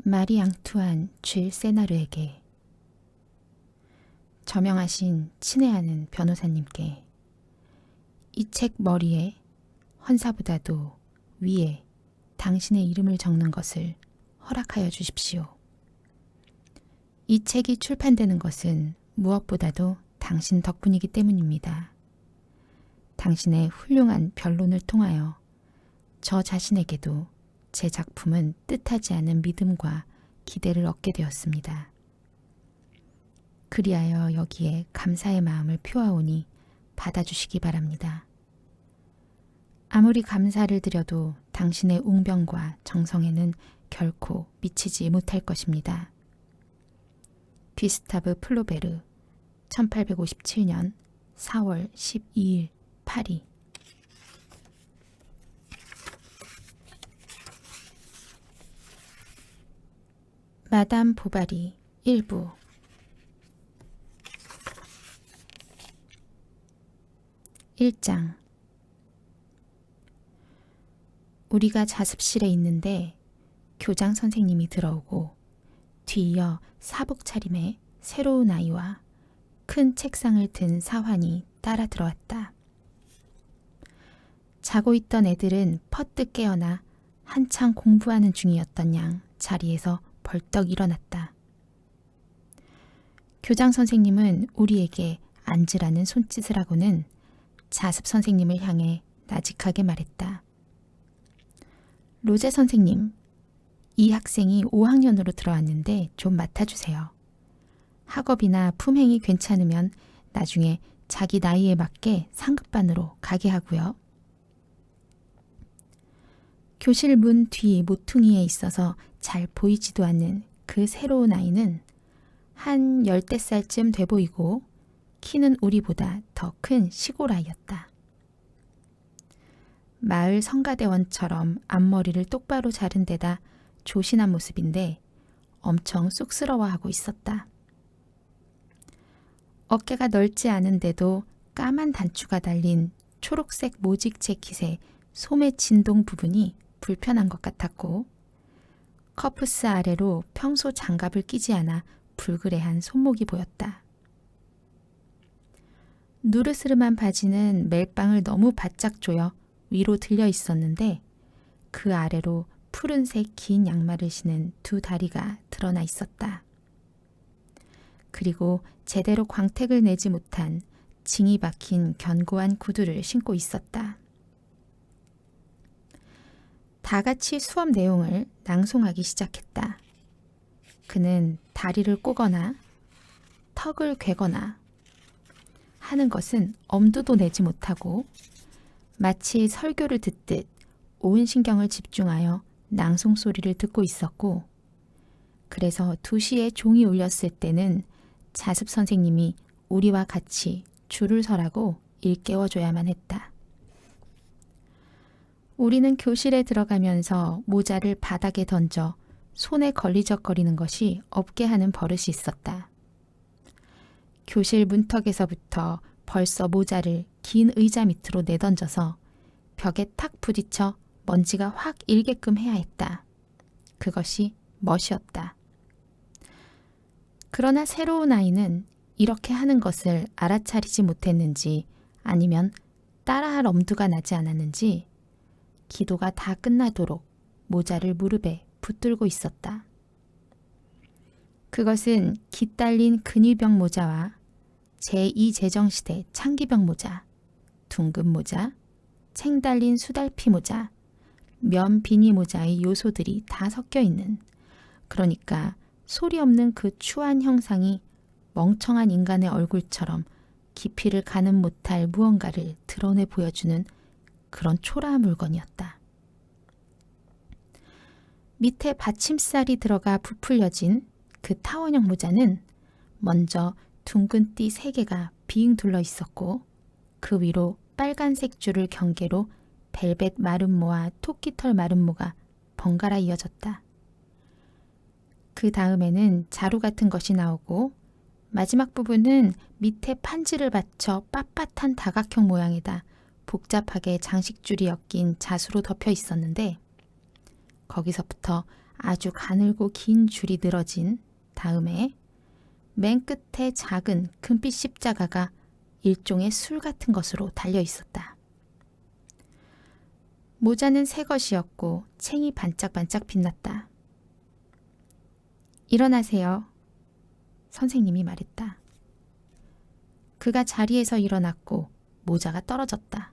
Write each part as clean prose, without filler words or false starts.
마리 앙투안 쥘 세나르에게, 저명하신 친애하는 변호사님께 이 책 머리에 헌사보다도 위에 당신의 이름을 적는 것을 허락하여 주십시오. 이 책이 출판되는 것은 무엇보다도 당신 덕분이기 때문입니다. 당신의 훌륭한 변론을 통하여 저 자신에게도 제 작품은 뜻하지 않은 믿음과 기대를 얻게 되었습니다. 그리하여 여기에 감사의 마음을 표하오니 받아주시기 바랍니다. 아무리 감사를 드려도 당신의 웅변과 정성에는 결코 미치지 못할 것입니다. 귀스타브 플로베르 1857년 4월 12일 파리. 마담 보바리 1부. (1장) 우리가 자습실에 있는데 교장 선생님이 들어오고 뒤이어 사복 차림의 새로운 아이와 큰 책상을 든 사환이 따라 들어왔다. 자고 있던 애들은 퍼뜩 깨어나 한창 공부하는 중이었던 양 자리에서 벌떡 일어났다. 교장 선생님은 우리에게 앉으라는 손짓을 하고는 자습 선생님을 향해 나직하게 말했다. 로제 선생님, 이 학생이 5학년으로 들어왔는데 좀 맡아주세요. 학업이나 품행이 괜찮으면 나중에 자기 나이에 맞게 상급반으로 가게 하고요. 교실 문 뒤 모퉁이에 있어서 잘 보이지도 않는 그 새로운 아이는 한 10대살쯤 돼 보이고 키는 우리보다 더 큰 시골 아이였다. 마을 성가대원처럼 앞머리를 똑바로 자른 데다 조신한 모습인데 엄청 쑥스러워하고 있었다. 어깨가 넓지 않은데도 까만 단추가 달린 초록색 모직 재킷의 소매 진동 부분이 불편한 것 같았고 커프스 아래로 평소 장갑을 끼지 않아 불그레한 손목이 보였다. 누르스름한 바지는 멜빵을 너무 바짝 조여 위로 들려 있었는데 그 아래로 푸른색 긴 양말을 신은 두 다리가 드러나 있었다. 그리고 제대로 광택을 내지 못한 징이 박힌 견고한 구두를 신고 있었다. 다 같이 수업 내용을 낭송하기 시작했다. 그는 다리를 꼬거나 턱을 괴거나 하는 것은 엄두도 내지 못하고 마치 설교를 듣듯 온 신경을 집중하여 낭송 소리를 듣고 있었고 그래서 2시에 종이 울렸을 때는 자습 선생님이 우리와 같이 줄을 서라고 일깨워줘야만 했다. 우리는 교실에 들어가면서 모자를 바닥에 던져 손에 걸리적거리는 것이 없게 하는 버릇이 있었다. 교실 문턱에서부터 벌써 모자를 긴 의자 밑으로 내던져서 벽에 탁 부딪혀 먼지가 확 일게끔 해야 했다. 그것이 멋이었다. 그러나 새로운 아이는 이렇게 하는 것을 알아차리지 못했는지 아니면 따라할 엄두가 나지 않았는지 기도가 다 끝나도록 모자를 무릎에 붙들고 있었다. 그것은 깃달린 근위병 모자와 제2제정시대 창기병 모자, 둥근 모자, 챙 달린 수달피 모자, 면 비니 모자의 요소들이 다 섞여 있는, 그러니까 소리 없는 그 추한 형상이 멍청한 인간의 얼굴처럼 깊이를 가늠 못할 무언가를 드러내 보여주는 그런 초라한 물건이었다. 밑에 받침살이 들어가 부풀려진 그 타원형 모자는 먼저 둥근 띠 3개가 빙 둘러 있었고 그 위로 빨간색 줄을 경계로 벨벳 마름모와 토끼털 마름모가 번갈아 이어졌다. 그 다음에는 자루 같은 것이 나오고 마지막 부분은 밑에 판지를 받쳐 빳빳한 다각형 모양에다 복잡하게 장식줄이 엮인 자수로 덮여 있었는데 거기서부터 아주 가늘고 긴 줄이 늘어진 다음에 맨 끝에 작은 금빛 십자가가 일종의 술 같은 것으로 달려 있었다. 모자는 새 것이었고 챙이 반짝반짝 빛났다. 일어나세요. 선생님이 말했다. 그가 자리에서 일어났고 모자가 떨어졌다.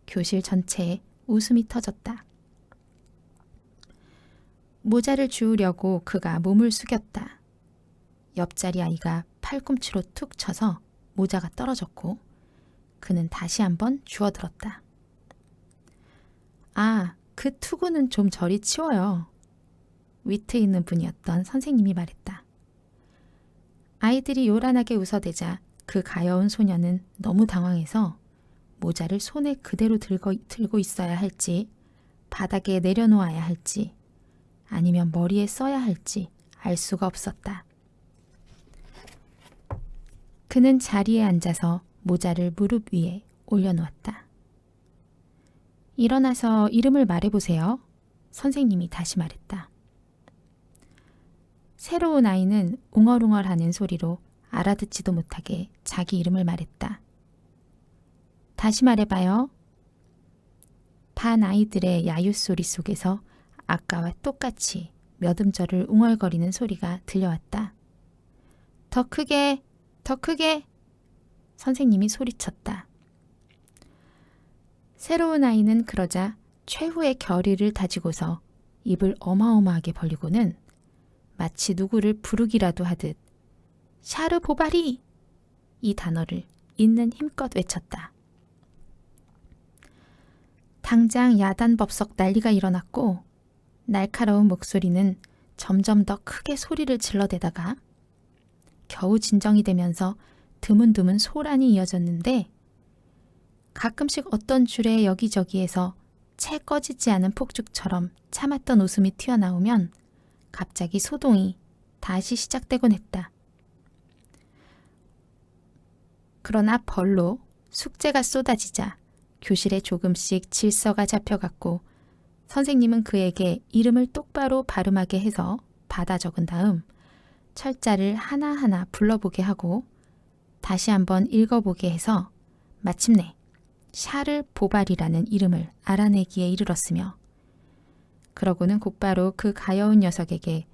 교실 전체에 웃음이 터졌다. 모자를 주우려고 그가 몸을 숙였다. 옆자리 아이가 팔꿈치로 툭 쳐서 모자가 떨어졌고 그는 다시 한번 주워들었다. 아, 그 투구는 좀 저리 치워요. 위트 있는 분이었던 선생님이 말했다. 아이들이 요란하게 웃어대자 그 가여운 소녀는 너무 당황해서 모자를 손에 그대로 들고 있어야 할지, 바닥에 내려놓아야 할지, 아니면 머리에 써야 할지 알 수가 없었다. 그는 자리에 앉아서 모자를 무릎 위에 올려놓았다. 일어나서 이름을 말해보세요. 선생님이 다시 말했다. 새로운 아이는 웅얼웅얼하는 소리로 알아듣지도 못하게 자기 이름을 말했다. 다시 말해봐요. 반 아이들의 야유소리 속에서 아까와 똑같이 몇 음절을 웅얼거리는 소리가 들려왔다. 더 크게, 더 크게! 선생님이 소리쳤다. 새로운 아이는 그러자 최후의 결의를 다지고서 입을 어마어마하게 벌리고는 마치 누구를 부르기라도 하듯 샤르 보바리! 이 단어를 있는 힘껏 외쳤다. 당장 야단법석 난리가 일어났고 날카로운 목소리는 점점 더 크게 소리를 질러대다가 겨우 진정이 되면서 드문드문 소란이 이어졌는데 가끔씩 어떤 줄에 여기저기에서 채 꺼지지 않은 폭죽처럼 참았던 웃음이 튀어나오면 갑자기 소동이 다시 시작되곤 했다. 그러나 벌로 숙제가 쏟아지자 교실에 조금씩 질서가 잡혀갔고 선생님은 그에게 이름을 똑바로 발음하게 해서 받아 적은 다음 철자를 하나하나 불러보게 하고 다시 한번 읽어보게 해서 마침내 샤르 보발이라는 이름을 알아내기에 이르렀으며 그러고는 곧바로 그 가여운 녀석에게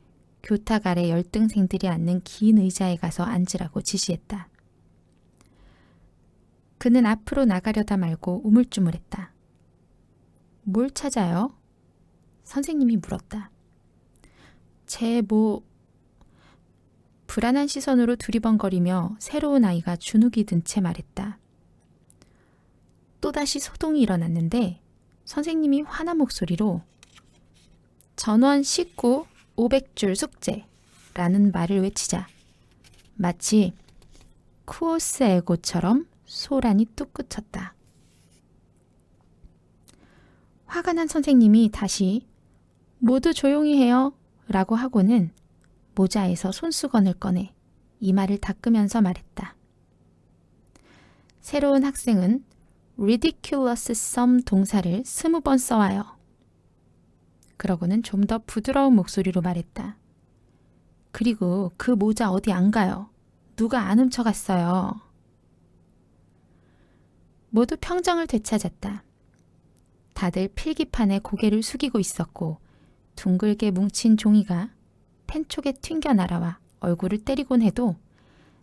교탁 아래 열등생들이 앉는 긴 의자에 가서 앉으라고 지시했다. 그는 앞으로 나가려다 말고 우물쭈물했다. 뭘 찾아요? 선생님이 물었다. 불안한 시선으로 두리번거리며 새로운 아이가 주눅이 든 채 말했다. 또다시 소동이 일어났는데 선생님이 화난 목소리로 전원 19 500줄 숙제라는 말을 외치자 마치 쿠오스 에고처럼 소란이 뚝 그쳤다. 화가 난 선생님이 다시 모두 조용히 해요 라고 하고는 모자에서 손수건을 꺼내 이마를 닦으면서 말했다. 새로운 학생은 ridiculous sum 동사를 20번 써와요. 그러고는 좀 더 부드러운 목소리로 말했다. 그리고 그 모자 어디 안 가요. 누가 안 훔쳐갔어요. 모두 평정을 되찾았다. 다들 필기판에 고개를 숙이고 있었고 둥글게 뭉친 종이가 펜촉에 튕겨 날아와 얼굴을 때리곤 해도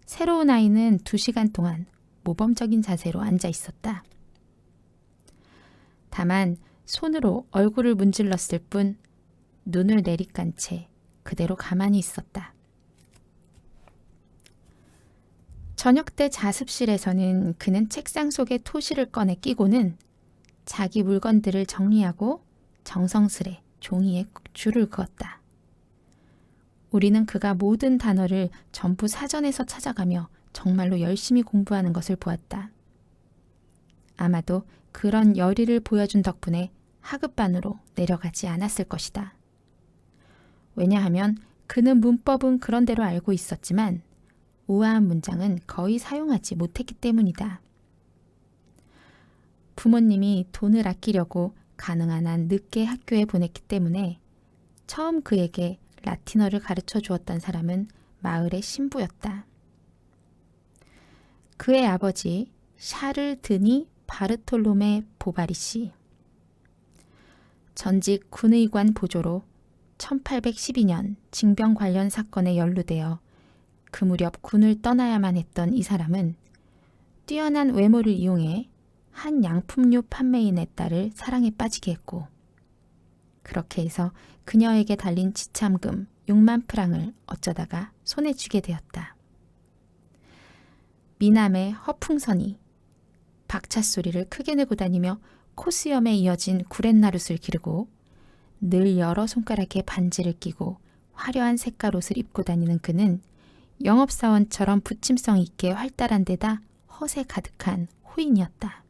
새로운 아이는 2시간 동안 모범적인 자세로 앉아 있었다. 다만 손으로 얼굴을 문질렀을 뿐 눈을 내리깐 채 그대로 가만히 있었다. 저녁 때 자습실에서는 그는 책상 속에 토시를 꺼내 끼고는 자기 물건들을 정리하고 정성스레 종이에 줄을 그었다. 우리는 그가 모든 단어를 전부 사전에서 찾아가며 정말로 열심히 공부하는 것을 보았다. 아마도 그런 열의를 보여준 덕분에 하급반으로 내려가지 않았을 것이다. 왜냐하면 그는 문법은 그런대로 알고 있었지만 우아한 문장은 거의 사용하지 못했기 때문이다. 부모님이 돈을 아끼려고 가능한 한 늦게 학교에 보냈기 때문에 처음 그에게 라틴어를 가르쳐 주었던 사람은 마을의 신부였다. 그의 아버지 샤를 드니 바르톨로메 보바리 씨. 전직 군의관 보조로 1812년 징병 관련 사건에 연루되어 그 무렵 군을 떠나야만 했던 이 사람은 뛰어난 외모를 이용해 한 양품류 판매인의 딸을 사랑에 빠지게 했고, 그렇게 해서 그녀에게 달린 지참금 6만 프랑을 어쩌다가 손에 쥐게 되었다. 미남의 허풍선이 박차 소리를 크게 내고 다니며 코수염에 이어진 구렛나룻을 기르고 늘 여러 손가락에 반지를 끼고 화려한 색깔 옷을 입고 다니는 그는 영업사원처럼 부침성 있게 활달한 데다 허세 가득한 호인이었다.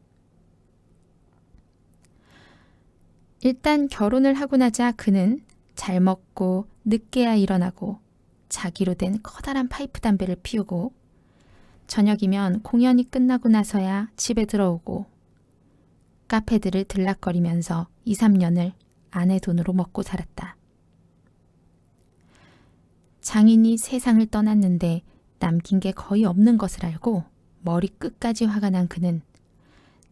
일단 결혼을 하고 나자 그는 잘 먹고 늦게야 일어나고 자기로 된 커다란 파이프 담배를 피우고 저녁이면 공연이 끝나고 나서야 집에 들어오고 카페들을 들락거리면서 2, 3년을 아내 돈으로 먹고 살았다. 장인이 세상을 떠났는데 남긴 게 거의 없는 것을 알고 머리 끝까지 화가 난 그는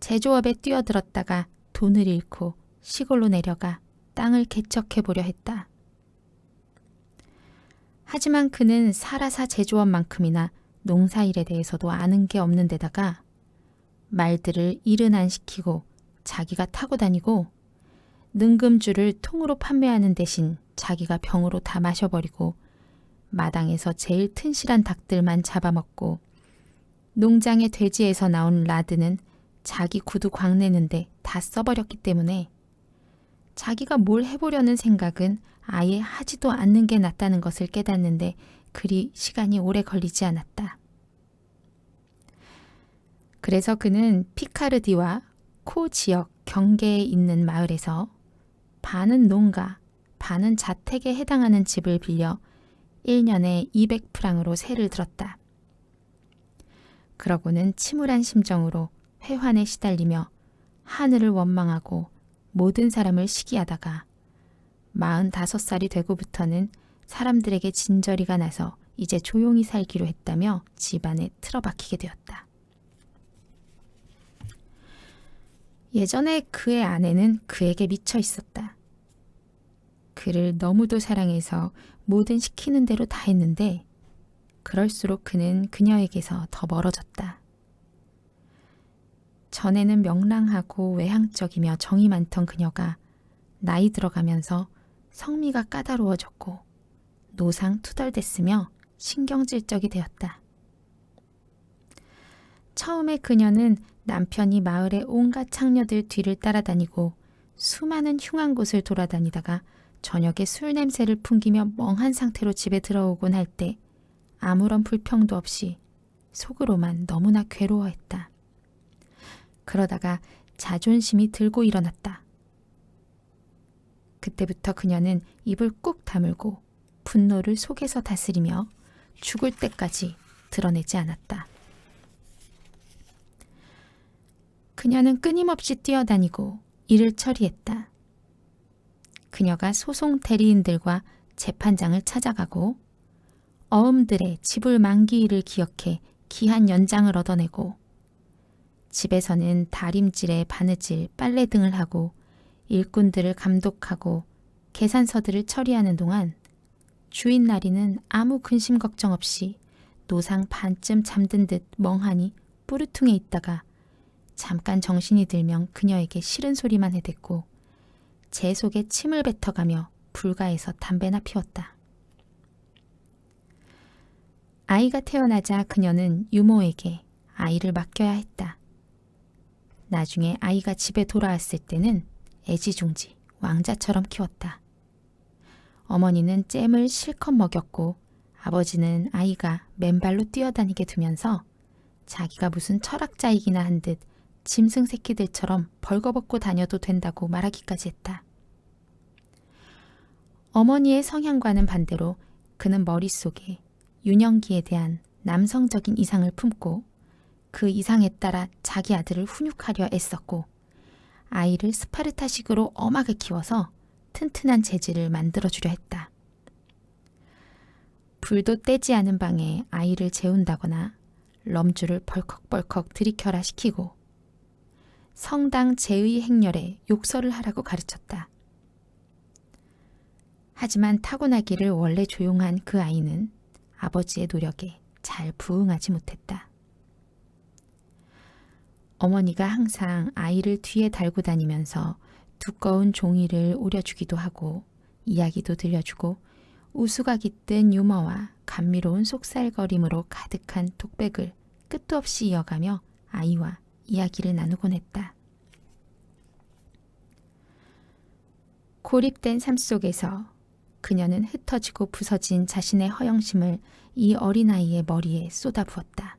제조업에 뛰어들었다가 돈을 잃고 시골로 내려가 땅을 개척해보려 했다. 하지만 그는 사라사 제조업만큼이나 농사일에 대해서도 아는 게 없는 데다가 말들을 일은 안 시키고 자기가 타고 다니고 능금주를 통으로 판매하는 대신 자기가 병으로 다 마셔버리고 마당에서 제일 튼실한 닭들만 잡아먹고 농장의 돼지에서 나온 라드는 자기 구두 광내는데 다 써버렸기 때문에 자기가 뭘 해보려는 생각은 아예 하지도 않는 게 낫다는 것을 깨닫는데 그리 시간이 오래 걸리지 않았다. 그래서 그는 피카르디와 코 지역 경계에 있는 마을에서 반은 농가, 반은 자택에 해당하는 집을 빌려 1년에 200프랑으로 세를 들었다. 그러고는 침울한 심정으로 회환에 시달리며 하늘을 원망하고 모든 사람을 시기하다가 45살이 되고부터는 사람들에게 진저리가 나서 이제 조용히 살기로 했다며 집안에 틀어박히게 되었다. 예전에 그의 아내는 그에게 미쳐 있었다. 그를 너무도 사랑해서 뭐든 시키는 대로 다 했는데 그럴수록 그는 그녀에게서 더 멀어졌다. 전에는 명랑하고 외향적이며 정이 많던 그녀가 나이 들어가면서 성미가 까다로워졌고 노상 투덜댔으며 신경질적이 되었다. 처음에 그녀는 남편이 마을의 온갖 창녀들 뒤를 따라다니고 수많은 흉한 곳을 돌아다니다가 저녁에 술 냄새를 풍기며 멍한 상태로 집에 들어오곤 할 때 아무런 불평도 없이 속으로만 너무나 괴로워했다. 그러다가 자존심이 들고 일어났다. 그때부터 그녀는 입을 꾹 다물고 분노를 속에서 다스리며 죽을 때까지 드러내지 않았다. 그녀는 끊임없이 뛰어다니고 일을 처리했다. 그녀가 소송 대리인들과 재판장을 찾아가고 어음들의 지불 만기일을 기억해 기한 연장을 얻어내고 집에서는 다림질에 바느질, 빨래 등을 하고 일꾼들을 감독하고 계산서들을 처리하는 동안 주인 나리는 아무 근심 걱정 없이 노상 반쯤 잠든 듯 멍하니 뿌르퉁에 있다가 잠깐 정신이 들면 그녀에게 싫은 소리만 해댔고 제 속에 침을 뱉어가며 불가에서 담배나 피웠다. 아이가 태어나자 그녀는 유모에게 아이를 맡겨야 했다. 나중에 아이가 집에 돌아왔을 때는 애지중지 왕자처럼 키웠다. 어머니는 잼을 실컷 먹였고 아버지는 아이가 맨발로 뛰어다니게 두면서 자기가 무슨 철학자이기나 한 듯 짐승 새끼들처럼 벌거벗고 다녀도 된다고 말하기까지 했다. 어머니의 성향과는 반대로 그는 머릿속에 유년기에 대한 남성적인 이상을 품고 그 이상에 따라 자기 아들을 훈육하려 애썼고 아이를 스파르타식으로 엄하게 키워서 튼튼한 재질을 만들어주려 했다. 불도 떼지 않은 방에 아이를 재운다거나 럼주를 벌컥벌컥 들이켜라 시키고 성당 제의 행렬에 욕설을 하라고 가르쳤다. 하지만 타고나기를 원래 조용한 그 아이는 아버지의 노력에 잘 부응하지 못했다. 어머니가 항상 아이를 뒤에 달고 다니면서 두꺼운 종이를 오려주기도 하고 이야기도 들려주고 우수가 깃든 유머와 감미로운 속살거림으로 가득한 톡백을 끝도 없이 이어가며 아이와 이야기를 나누곤 했다. 고립된 삶 속에서 그녀는 흩어지고 부서진 자신의 허영심을 이 어린아이의 머리에 쏟아부었다.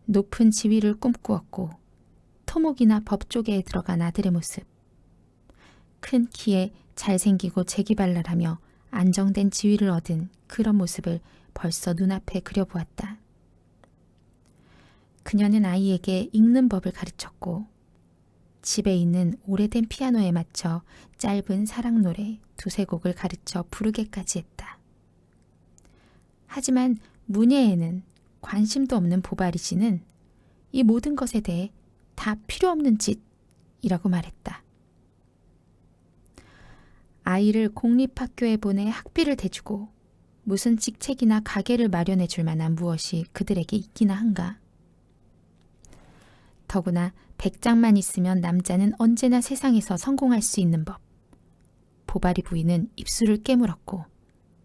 높은 지위를 꿈꾸었고 토목이나 법조계에 들어간 아들의 모습, 큰 키에 잘생기고 재기발랄하며 안정된 지위를 얻은 그런 모습을 벌써 눈앞에 그려보았다. 그녀는 아이에게 읽는 법을 가르쳤고 집에 있는 오래된 피아노에 맞춰 짧은 사랑 노래 2-3곡을 가르쳐 부르게까지 했다. 하지만 문예에는 관심도 없는 보바리씨는 이 모든 것에 대해 다 필요 없는 짓이라고 말했다. 아이를 공립학교에 보내 학비를 대주고 무슨 직책이나 가게를 마련해 줄 만한 무엇이 그들에게 있기나 한가. 더구나 100장만 있으면 남자는 언제나 세상에서 성공할 수 있는 법. 보바리 부인은 입술을 깨물었고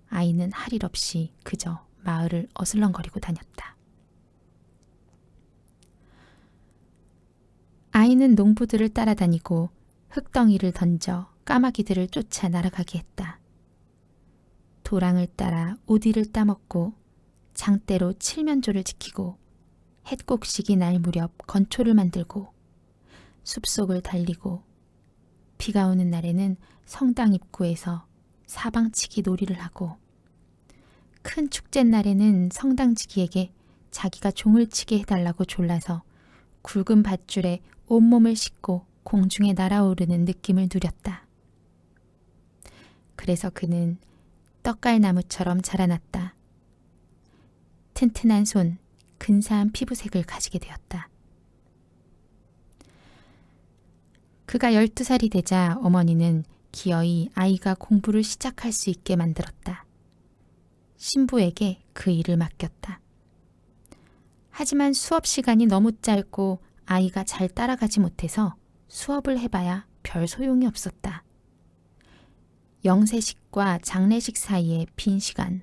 아이는 할 일 없이 그저 마을을 어슬렁거리고 다녔다. 아이는 농부들을 따라다니고 흙덩이를 던져 까마귀들을 쫓아 날아가게 했다. 도랑을 따라 오디를 따먹고 장대로 칠면조를 지키고 햇곡식이 날 무렵 건초를 만들고 숲속을 달리고 비가 오는 날에는 성당 입구에서 사방치기 놀이를 하고 큰 축제날에는 성당지기에게 자기가 종을 치게 해달라고 졸라서 굵은 밧줄에 온몸을 싣고 공중에 날아오르는 느낌을 누렸다. 그래서 그는 떡갈나무처럼 자라났다. 튼튼한 손, 근사한 피부색을 가지게 되었다. 그가 12살이 되자 어머니는 기어이 아이가 공부를 시작할 수 있게 만들었다. 신부에게 그 일을 맡겼다. 하지만 수업 시간이 너무 짧고 아이가 잘 따라가지 못해서 수업을 해봐야 별 소용이 없었다. 영세식과 장례식 사이의 빈 시간,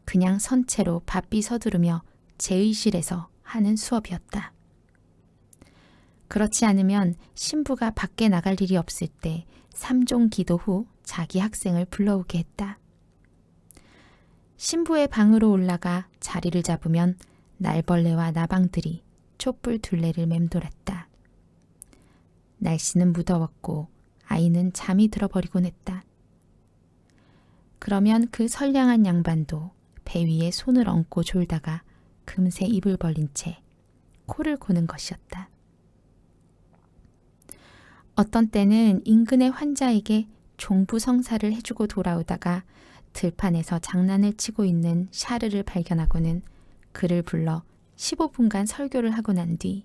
그냥 선체로 바삐 서두르며 제의실에서 하는 수업이었다. 그렇지 않으면 신부가 밖에 나갈 일이 없을 때 3종 기도 후 자기 학생을 불러오게 했다. 신부의 방으로 올라가 자리를 잡으면 날벌레와 나방들이 촛불 둘레를 맴돌았다. 날씨는 무더웠고 아이는 잠이 들어버리곤 했다. 그러면 그 선량한 양반도 배 위에 손을 얹고 졸다가 금세 입을 벌린 채 코를 고는 것이었다. 어떤 때는 인근의 환자에게 종부성사를 해주고 돌아오다가 들판에서 장난을 치고 있는 샤르를 발견하고는 그를 불러 15분간 설교를 하고 난 뒤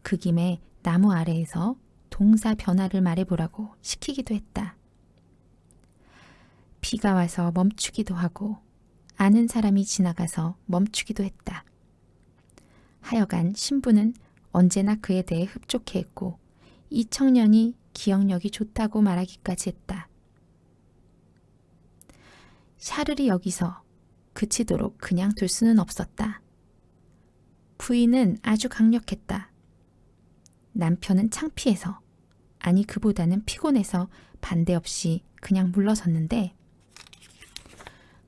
그 김에 나무 아래에서 동사 변화를 말해보라고 시키기도 했다. 비가 와서 멈추기도 하고 아는 사람이 지나가서 멈추기도 했다. 하여간 신부는 언제나 그에 대해 흡족해했고 이 청년이 기억력이 좋다고 말하기까지 했다. 샤를이 여기서 그치도록 그냥 둘 수는 없었다. 부인은 아주 강력했다. 남편은 창피해서, 아니 그보다는 피곤해서 반대 없이 그냥 물러섰는데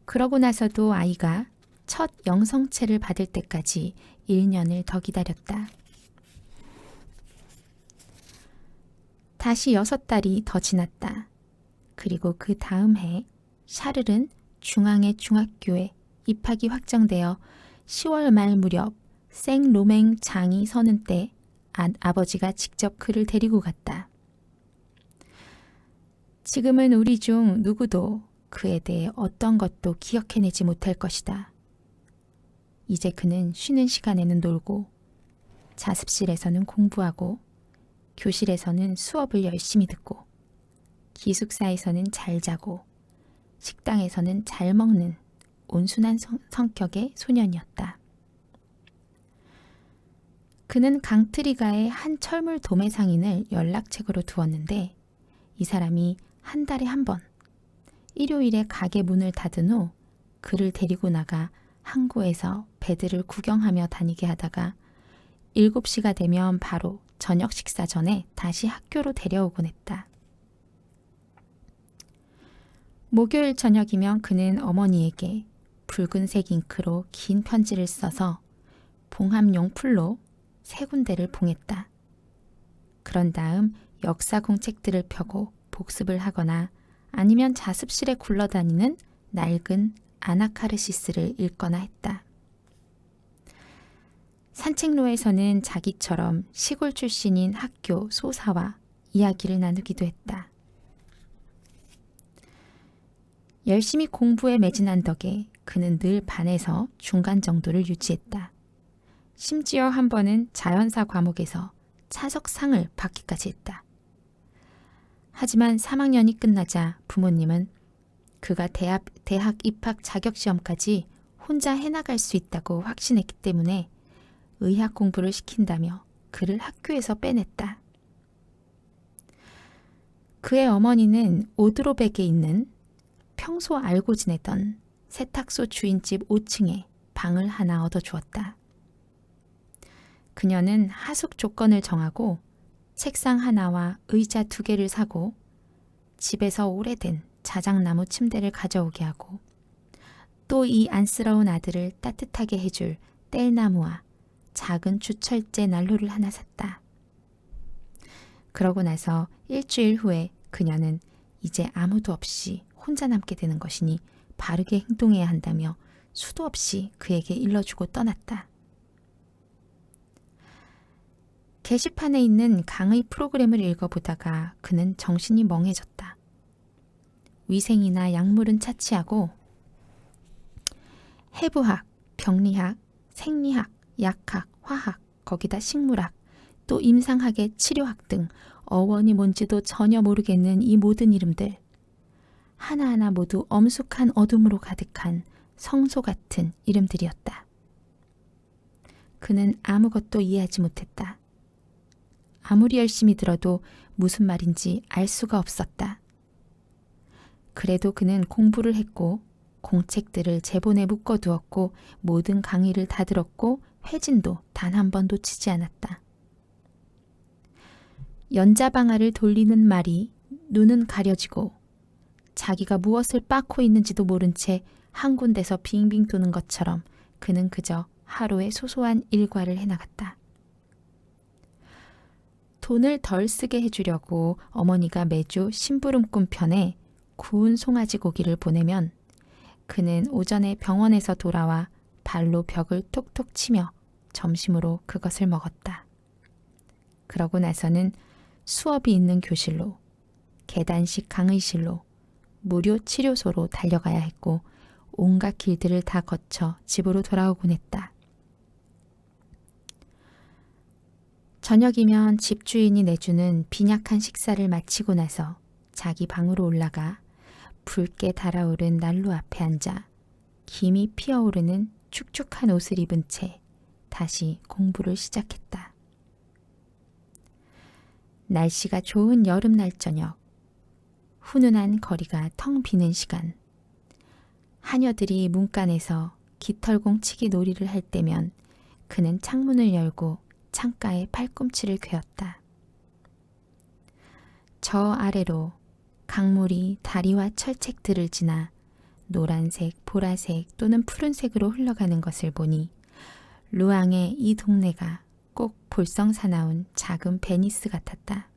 그러고 나서도 아이가 첫 영성체를 받을 때까지 1년을 더 기다렸다. 다시 6달이 더 지났다. 그리고 그 다음 해 샤를은 중앙의 중학교에 입학이 확정되어 10월 말 무렵 생로맹 장이 서는 때 아버지가 직접 그를 데리고 갔다. 지금은 우리 중 누구도 그에 대해 어떤 것도 기억해내지 못할 것이다. 이제 그는 쉬는 시간에는 놀고, 자습실에서는 공부하고, 교실에서는 수업을 열심히 듣고, 기숙사에서는 잘 자고, 식당에서는 잘 먹는 온순한 성격의 소년이었다. 그는 강트리가의 한 철물 도매 상인을 연락책으로 두었는데 이 사람이 한 달에 한 번, 일요일에 가게 문을 닫은 후 그를 데리고 나가 항구에서 배들을 구경하며 다니게 하다가 7시가 되면 바로 저녁 식사 전에 다시 학교로 데려오곤 했다. 목요일 저녁이면 그는 어머니에게 붉은색 잉크로 긴 편지를 써서 봉합용 풀로 3군데를 봉했다. 그런 다음 역사공 책들을 펴고 복습을 하거나 아니면 자습실에 굴러다니는 낡은 아나카르시스를 읽거나 했다. 산책로에서는 자기처럼 시골 출신인 학교 소사와 이야기를 나누기도 했다. 열심히 공부에 매진한 덕에 그는 늘 반에서 중간 정도를 유지했다. 심지어 한 번은 자연사 과목에서 차석상을 받기까지 했다. 하지만 3학년이 끝나자 부모님은 그가 대학 입학 자격시험까지 혼자 해나갈 수 있다고 확신했기 때문에 의학 공부를 시킨다며 그를 학교에서 빼냈다. 그의 어머니는 오드로백에 있는 평소 알고 지내던 세탁소 주인집 5층에 방을 하나 얻어주었다. 그녀는 하숙 조건을 정하고 책상 하나와 의자 2개를 사고 집에서 오래된 자작나무 침대를 가져오게 하고 또 이 안쓰러운 아들을 따뜻하게 해줄 뗄나무와 작은 주철제 난로를 하나 샀다. 그러고 나서 일주일 후에 그녀는 이제 아무도 없이 혼자 남게 되는 것이니 바르게 행동해야 한다며 수도 없이 그에게 일러주고 떠났다. 게시판에 있는 강의 프로그램을 읽어보다가 그는 정신이 멍해졌다. 위생이나 약물은 차치하고 해부학, 병리학, 생리학, 약학, 화학, 거기다 식물학, 또 임상학의 치료학 등 어원이 뭔지도 전혀 모르겠는 이 모든 이름들. 하나하나 모두 엄숙한 어둠으로 가득한 성소 같은 이름들이었다. 그는 아무것도 이해하지 못했다. 아무리 열심히 들어도 무슨 말인지 알 수가 없었다. 그래도 그는 공부를 했고 공책들을 제본에 묶어두었고 모든 강의를 다 들었고 회진도 단 한 번 놓치지 않았다. 연자방아를 돌리는 말이 눈은 가려지고 자기가 무엇을 빻고 있는지도 모른 채 한 군데서 빙빙 도는 것처럼 그는 그저 하루의 소소한 일과를 해나갔다. 돈을 덜 쓰게 해주려고 어머니가 매주 심부름꾼 편에 구운 송아지 고기를 보내면 그는 오전에 병원에서 돌아와 발로 벽을 톡톡 치며 점심으로 그것을 먹었다. 그러고 나서는 수업이 있는 교실로, 계단식 강의실로, 무료 치료소로 달려가야 했고 온갖 길들을 다 거쳐 집으로 돌아오곤 했다. 저녁이면 집주인이 내주는 빈약한 식사를 마치고 나서 자기 방으로 올라가 붉게 달아오른 난로 앞에 앉아 김이 피어오르는 축축한 옷을 입은 채 다시 공부를 시작했다. 날씨가 좋은 여름날 저녁, 훈훈한 거리가 텅 비는 시간, 하녀들이 문간에서 깃털공 치기 놀이를 할 때면 그는 창문을 열고 창가에 팔꿈치를 괴었다. 저 아래로 강물이 다리와 철책들을 지나 노란색, 보라색 또는 푸른색으로 흘러가는 것을 보니 루앙의 이 동네가 꼭 볼썽사나운 작은 베니스 같았다.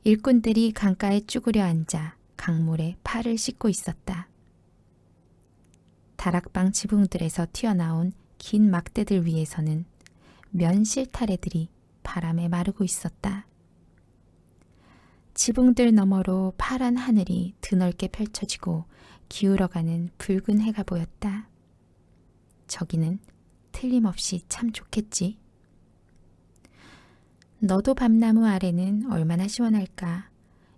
일꾼들이 강가에 쭈그려 앉아 강물에 팔을 씻고 있었다. 다락방 지붕들에서 튀어나온 긴 막대들 위에서는 면 실타래들이 바람에 마르고 있었다. 지붕들 너머로 파란 하늘이 드넓게 펼쳐지고 기울어가는 붉은 해가 보였다. 저기는 틀림없이 참 좋겠지. 너도 밤나무 아래는 얼마나 시원할까.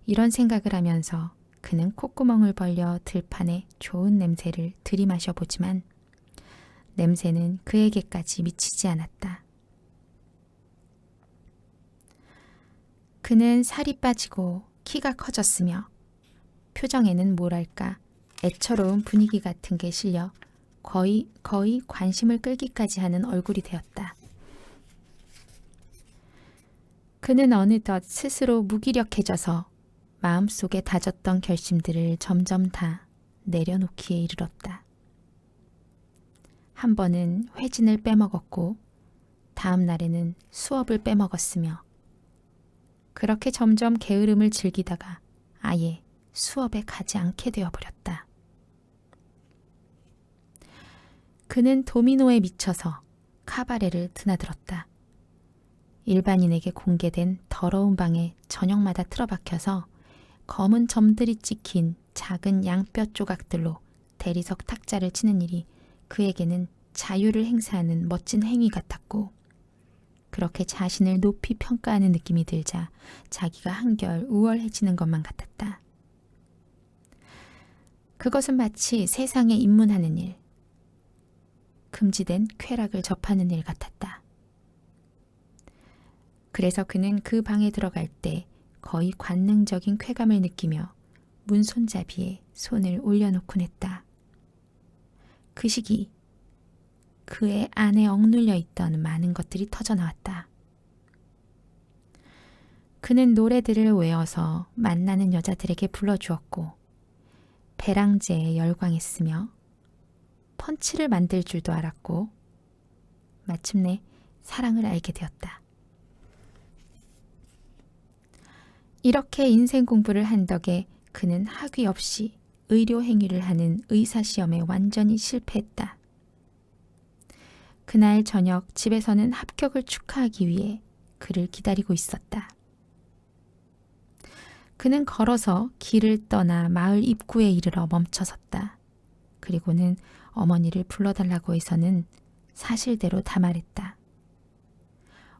이런 생각을 하면서 그는 콧구멍을 벌려 들판에 좋은 냄새를 들이마셔 보지만 냄새는 그에게까지 미치지 않았다. 그는 살이 빠지고 키가 커졌으며 표정에는 뭐랄까 애처로운 분위기 같은 게 실려 거의 관심을 끌기까지 하는 얼굴이 되었다. 그는 어느덧 스스로 무기력해져서 마음속에 다졌던 결심들을 점점 다 내려놓기에 이르렀다. 한 번은 회진을 빼먹었고 다음 날에는 수업을 빼먹었으며 그렇게 점점 게으름을 즐기다가 아예 수업에 가지 않게 되어버렸다. 그는 도미노에 미쳐서 카바레를 드나들었다. 일반인에게 공개된 더러운 방에 저녁마다 틀어박혀서 검은 점들이 찍힌 작은 양뼈 조각들로 대리석 탁자를 치는 일이 그에게는 자유를 행사하는 멋진 행위 같았고 그렇게 자신을 높이 평가하는 느낌이 들자 자기가 한결 우월해지는 것만 같았다. 그것은 마치 세상에 입문하는 일, 금지된 쾌락을 접하는 일 같았다. 그래서 그는 그 방에 들어갈 때 거의 관능적인 쾌감을 느끼며 문 손잡이에 손을 올려놓곤 했다. 그 시기 그의 안에 억눌려 있던 많은 것들이 터져나왔다. 그는 노래들을 외워서 만나는 여자들에게 불러주었고 배랑제에 열광했으며 펀치를 만들 줄도 알았고 마침내 사랑을 알게 되었다. 이렇게 인생 공부를 한 덕에 그는 학위 없이 의료 행위를 하는 의사 시험에 완전히 실패했다. 그날 저녁 집에서는 합격을 축하하기 위해 그를 기다리고 있었다. 그는 걸어서 길을 떠나 마을 입구에 이르러 멈춰섰다. 그리고는 어머니를 불러달라고 해서는 사실대로 다 말했다.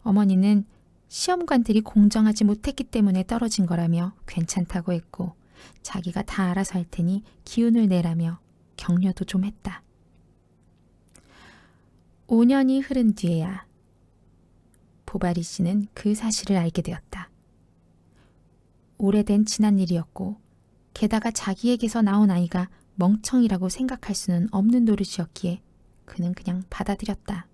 어머니는 시험관들이 공정하지 못했기 때문에 떨어진 거라며 괜찮다고 했고 자기가 다 알아서 할 테니 기운을 내라며 격려도 좀 했다. 5년이 흐른 뒤에야 보바리 씨는 그 사실을 알게 되었다. 오래된 지난 일이었고 게다가 자기에게서 나온 아이가 멍청이라고 생각할 수는 없는 노릇이었기에 그는 그냥 받아들였다.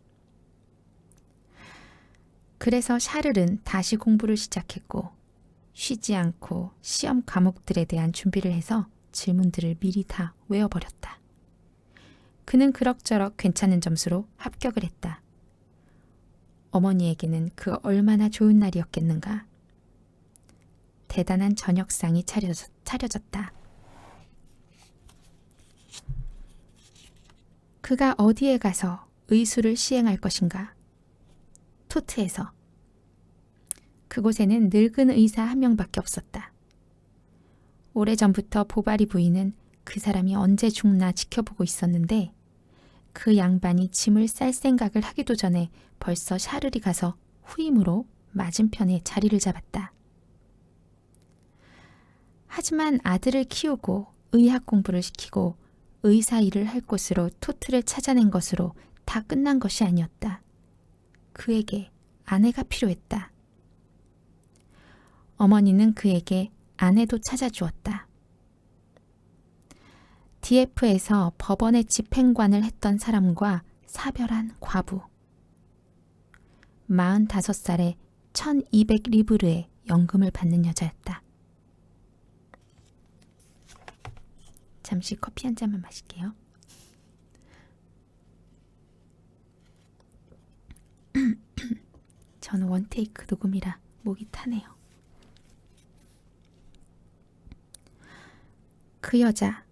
그래서 샤를은 다시 공부를 시작했고 쉬지 않고 시험 과목들에 대한 준비를 해서 질문들을 미리 다 외워버렸다. 그는 그럭저럭 괜찮은 점수로 합격을 했다. 어머니에게는 그 얼마나 좋은 날이었겠는가. 대단한 저녁상이 차려졌다. 그가 어디에 가서 의술을 시행할 것인가? 토트에서. 그곳에는 늙은 의사 한 명밖에 없었다. 오래전부터 보바리 부인은 그 사람이 언제 죽나 지켜보고 있었는데 그 양반이 짐을 쌀 생각을 하기도 전에 벌써 샤를이 가서 후임으로 맞은편에 자리를 잡았다. 하지만 아들을 키우고 의학 공부를 시키고 의사 일을 할 곳으로 토트를 찾아낸 것으로 다 끝난 것이 아니었다. 그에게 아내가 필요했다. 어머니는 그에게 아내도 찾아주었다. DF에서 법원의 집행관을 했던 사람과 사별한 과부. 45살에 1200리브르의 연금을 받는 여자였다. 잠시 커피 한 잔만 마실게요. 저는 원테이크 녹음이라 목이 타네요. 그 여자,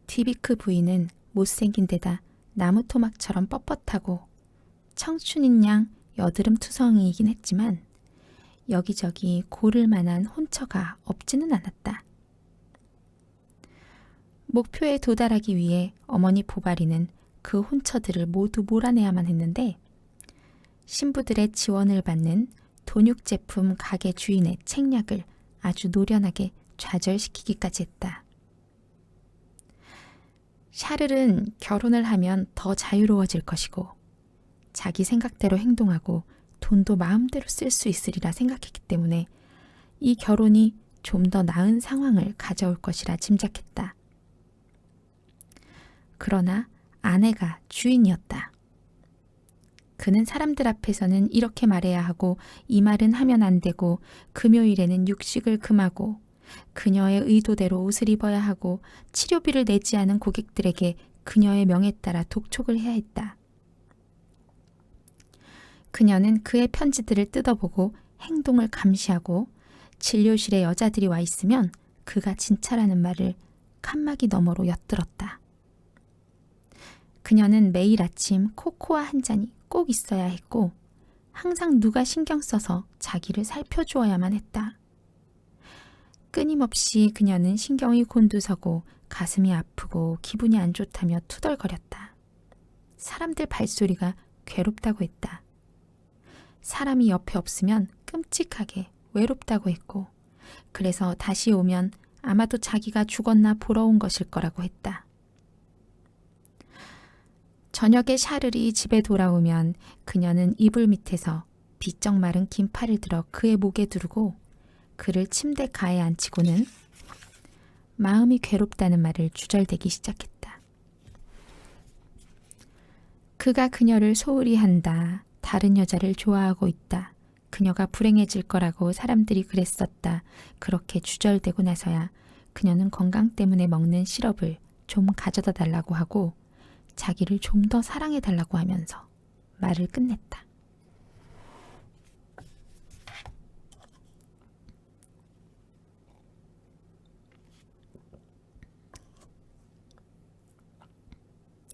디비크 부인은 못생긴 데다 나무토막처럼 뻣뻣하고 청춘인 양 여드름 투성이이긴 했지만 여기저기 고를 만한 혼처가 없지는 않았다. 목표에 도달하기 위해 어머니 보바리는 그 혼처들을 모두 몰아내야만 했는데 신부들의 지원을 받는 돈육 제품 가게 주인의 책략을 아주 노련하게 좌절시키기까지 했다. 샤를은 결혼을 하면 더 자유로워질 것이고 자기 생각대로 행동하고 돈도 마음대로 쓸 수 있으리라 생각했기 때문에 이 결혼이 좀 더 나은 상황을 가져올 것이라 짐작했다. 그러나 아내가 주인이었다. 그는 사람들 앞에서는 이렇게 말해야 하고 이 말은 하면 안 되고 금요일에는 육식을 금하고 그녀의 의도대로 옷을 입어야 하고 치료비를 내지 않은 고객들에게 그녀의 명에 따라 독촉을 해야 했다. 그녀는 그의 편지들을 뜯어보고 행동을 감시하고 진료실에 여자들이 와 있으면 그가 진짜라는 말을 칸막이 너머로 엿들었다. 그녀는 매일 아침 코코아 한 잔이 꼭 있어야 했고 항상 누가 신경 써서 자기를 살펴주어야만 했다. 끊임없이 그녀는 신경이 곤두서고 가슴이 아프고 기분이 안 좋다며 투덜거렸다. 사람들 발소리가 괴롭다고 했다. 사람이 옆에 없으면 끔찍하게 외롭다고 했고 그래서 다시 오면 아마도 자기가 죽었나 보러 온 것일 거라고 했다. 저녁에 샤를이 집에 돌아오면 그녀는 이불 밑에서 비쩍 마른 긴팔을 들어 그의 목에 두르고 그를 침대 가에 앉히고는 마음이 괴롭다는 말을 주절대기 시작했다. 그가 그녀를 소홀히 한다. 다른 여자를 좋아하고 있다. 그녀가 불행해질 거라고 사람들이 그랬었다. 그렇게 주절대고 나서야 그녀는 건강 때문에 먹는 시럽을 좀 가져다 달라고 하고 자기를 좀 더 사랑해 달라고 하면서 말을 끝냈다.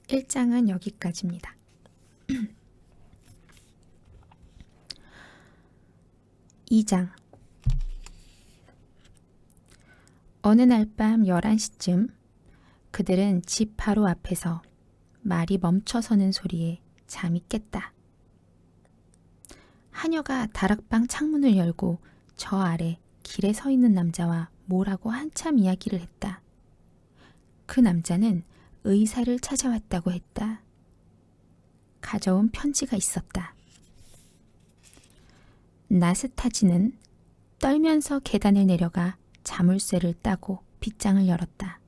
(1장은) 여기까지입니다. 2장. 어느 날 밤 11시쯤 그들은 집 바로 앞에서 말이 멈춰서는 소리에 잠이 깼다. 하녀가 다락방 창문을 열고 저 아래 길에 서 있는 남자와 뭐라고 한참 이야기를 했다. 그 남자는 의사를 찾아왔다고 했다. 가져온 편지가 있었다. 나스타지는 떨면서 계단을 내려가 자물쇠를 따고 빗장을 열었다.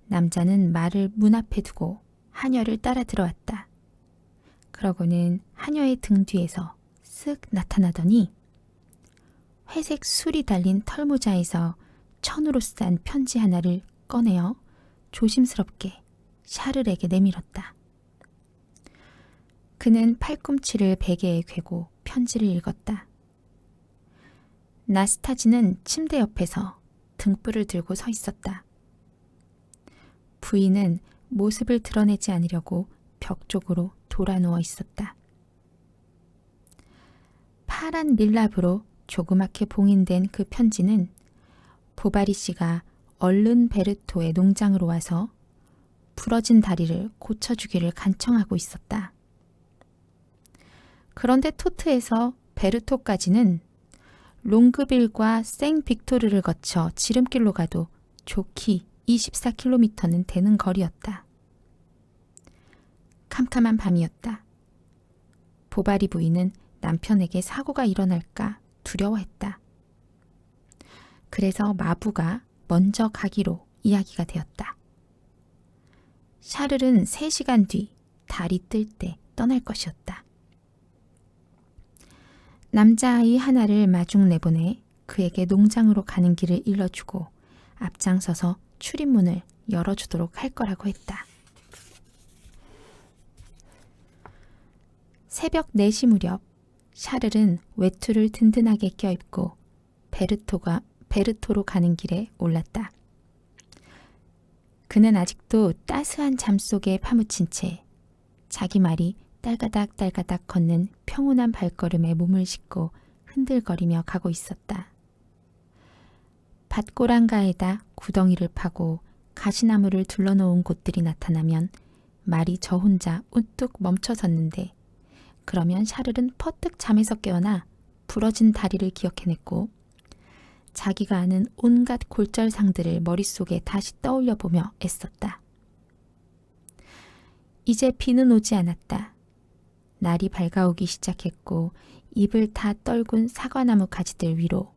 남자는 말을 문 앞에 두고 하녀를 따라 들어왔다. 그러고는 하녀의 등 뒤에서 쓱 나타나더니 회색 술이 달린 털모자에서 천으로 싼 편지 하나를 꺼내어 조심스럽게 샤를에게 내밀었다. 그는 팔꿈치를 베개에 괴고 편지를 읽었다. 나스타지는 침대 옆에서 등불을 들고 서 있었다. 부인은 모습을 드러내지 않으려고 벽 쪽으로 돌아 누워 있었다. 파란 밀랍으로 조그맣게 봉인된 그 편지는 보바리 씨가 얼른 베르토의 농장으로 와서 부러진 다리를 고쳐주기를 간청하고 있었다. 그런데 토트에서 베르토까지는 롱그빌과 생빅토르를 거쳐 지름길로 가도 좋기 24km는 되는 거리였다. 캄캄한 밤이었다. 보바리 부인은 남편에게 사고가 일어날까 두려워했다. 그래서 마부가 먼저 가기로 이야기가 되었다. 샤를은 3시간 뒤 달이 뜰 때 떠날 것이었다. 남자아이 하나를 마중 내보내 그에게 농장으로 가는 길을 일러주고 앞장서서 출입문을 열어주도록 할 거라고 했다. 새벽 4시 무렵 샤를은 외투를 든든하게 껴입고 베르토로 가는 길에 올랐다. 그는 아직도 따스한 잠 속에 파묻힌 채 자기 말이 딸가닥 걷는 평온한 발걸음에 몸을 싣고 흔들거리며 가고 있었다. 밭고랑가에다 구덩이를 파고 가시나무를 둘러놓은 곳들이 나타나면 말이 저 혼자 우뚝 멈춰섰는데, 그러면 샤를은 퍼뜩 잠에서 깨어나 부러진 다리를 기억해냈고 자기가 아는 온갖 골절상들을 머릿속에 다시 떠올려보며 애썼다. 이제 비는 오지 않았다. 날이 밝아오기 시작했고 잎을 다 떨군 사과나무 가지들 위로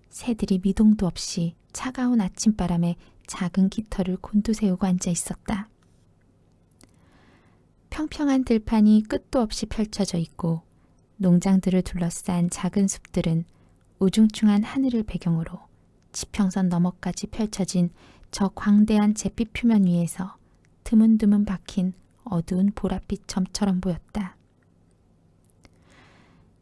새들이 미동도 없이 차가운 아침바람에 작은 깃털을 곤두세우고 앉아 있었다. 평평한 들판이 끝도 없이 펼쳐져 있고 농장들을 둘러싼 작은 숲들은 우중충한 하늘을 배경으로 지평선 너머까지 펼쳐진 저 광대한 잿빛 표면 위에서 드문드문 박힌 어두운 보랏빛 점처럼 보였다.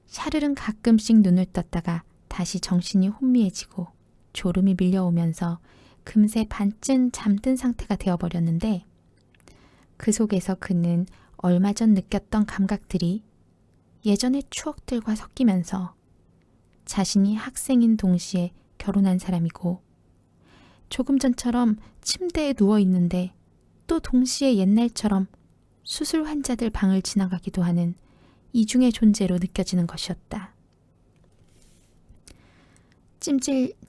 샤를은 가끔씩 눈을 떴다가 다시 정신이 혼미해지고 졸음이 밀려오면서 금세 반쯤 잠든 상태가 되어버렸는데, 그 속에서 그는 얼마 전 느꼈던 감각들이 예전의 추억들과 섞이면서 자신이 학생인 동시에 결혼한 사람이고 조금 전처럼 침대에 누워있는데 또 동시에 옛날처럼 수술 환자들 방을 지나가기도 하는 이중의 존재로 느껴지는 것이었다.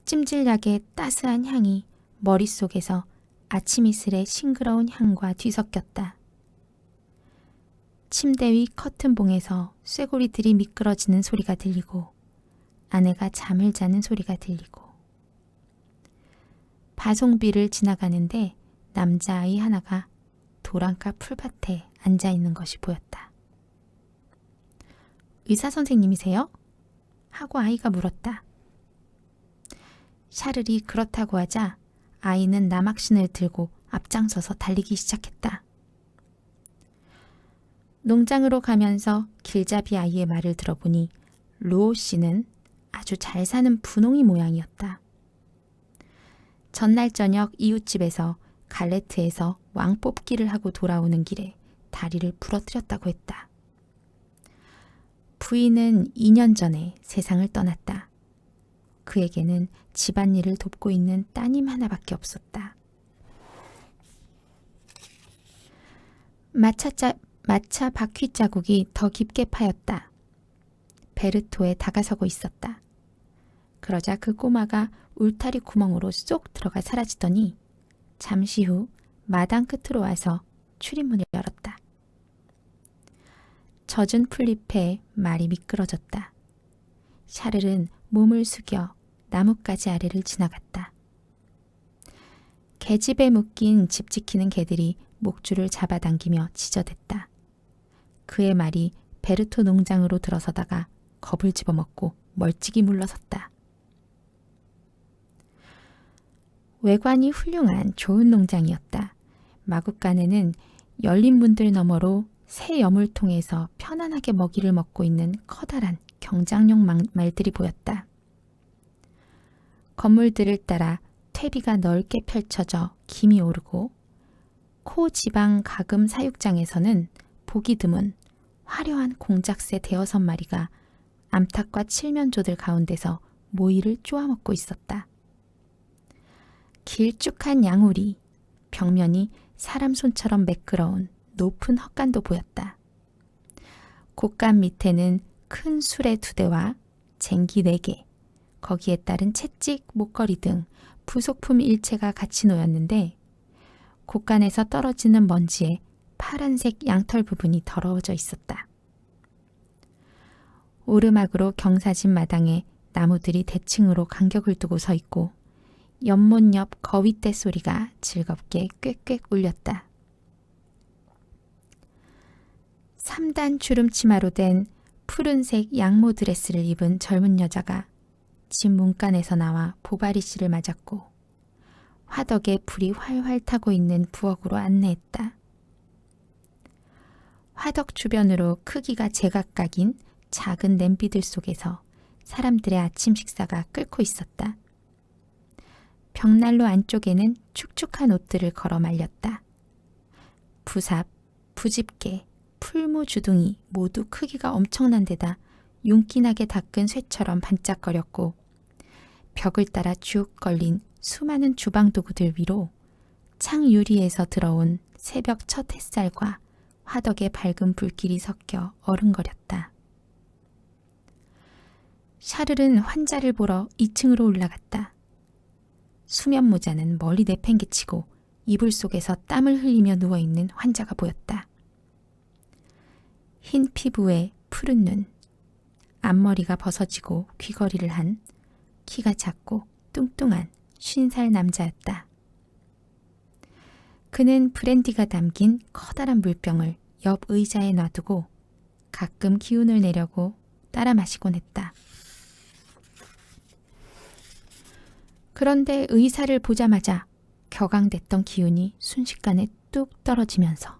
찜질약의 따스한 향이 머릿속에서 아침 이슬의 싱그러운 향과 뒤섞였다. 침대 위 커튼봉에서 쇠고리들이 미끄러지는 소리가 들리고 아내가 잠을 자는 소리가 들리고, 바송비를 지나가는데 남자아이 하나가 도랑가 풀밭에 앉아있는 것이 보였다. 의사 선생님이세요? 하고 아이가 물었다. 샤를이 그렇다고 하자 아이는 남학신을 들고 앞장서서 달리기 시작했다. 농장으로 가면서 길잡이 아이의 말을 들어보니 루오 씨는 아주 잘 사는 분홍이 모양이었다. 전날 저녁 이웃집에서 갈레트에서 왕 뽑기를 하고 돌아오는 길에 다리를 부러뜨렸다고 했다. 부인은 2년 전에 세상을 떠났다. 그에게는 집안일을 돕고 있는 따님 하나밖에 없었다. 마차 바퀴 자국이 더 깊게 파였다. 베르토에 다가서고 있었다. 그러자 그 꼬마가 울타리 구멍으로 쏙 들어가 사라지더니 잠시 후 마당 끝으로 와서 출입문을 열었다. 젖은 풀잎에 말이 미끄러졌다. 샤를은 몸을 숙여 나뭇가지 아래를 지나갔다. 계집에 묶인 집 지키는 개들이 목줄을 잡아당기며 지저댔다. 그의 말이 베르토 농장으로 들어서다가 겁을 집어먹고 멀찍이 물러섰다. 외관이 훌륭한 좋은 농장이었다. 마구간에는 열린 문들 너머로 새 여물통에서 편안하게 먹이를 먹고 있는 커다란 경장용 말들이 보였다. 건물들을 따라 퇴비가 넓게 펼쳐져 김이 오르고 코 지방 가금 사육장에서는 보기 드문 화려한 공작새 5마리가 암탉과 칠면조들 가운데서 모이를 쪼아먹고 있었다. 길쭉한 양우리, 벽면이 사람 손처럼 매끄러운 높은 헛간도 보였다. 곳간 밑에는 큰 수레 2대와 쟁기 4개, 거기에 따른 채찍, 목걸이 등 부속품 일체가 같이 놓였는데 곳간에서 떨어지는 먼지에 파란색 양털 부분이 더러워져 있었다. 오르막으로 경사진 마당에 나무들이 대칭으로 간격을 두고 서 있고 연못 옆 거위떼 소리가 즐겁게 꽥꽥 울렸다. 3단 주름치마로 된 푸른색 양모 드레스를 입은 젊은 여자가 집 문간에서 나와 보바리 씨를 맞았고 화덕에 불이 활활 타고 있는 부엌으로 안내했다. 화덕 주변으로 크기가 제각각인 작은 냄비들 속에서 사람들의 아침 식사가 끓고 있었다. 벽난로 안쪽에는 축축한 옷들을 걸어 말렸다. 부삽, 부집개, 풀무 주둥이 모두 크기가 엄청난 데다 윤기나게 닦은 쇠처럼 반짝거렸고 벽을 따라 쭉 걸린 수많은 주방 도구들 위로 창 유리에서 들어온 새벽 첫 햇살과 화덕의 밝은 불길이 섞여 어른거렸다. 샤를은 환자를 보러 2층으로 올라갔다. 수면 모자는 멀리 내팽개치고 이불 속에서 땀을 흘리며 누워있는 환자가 보였다. 흰 피부에 푸른 눈, 앞머리가 벗어지고 귀걸이를 한 키가 작고 뚱뚱한 50살 남자였다. 그는 브랜디가 담긴 커다란 물병을 옆 의자에 놔두고 가끔 기운을 내려고 따라 마시곤 했다. 그런데 의사를 보자마자 격앙됐던 기운이 순식간에 뚝 떨어지면서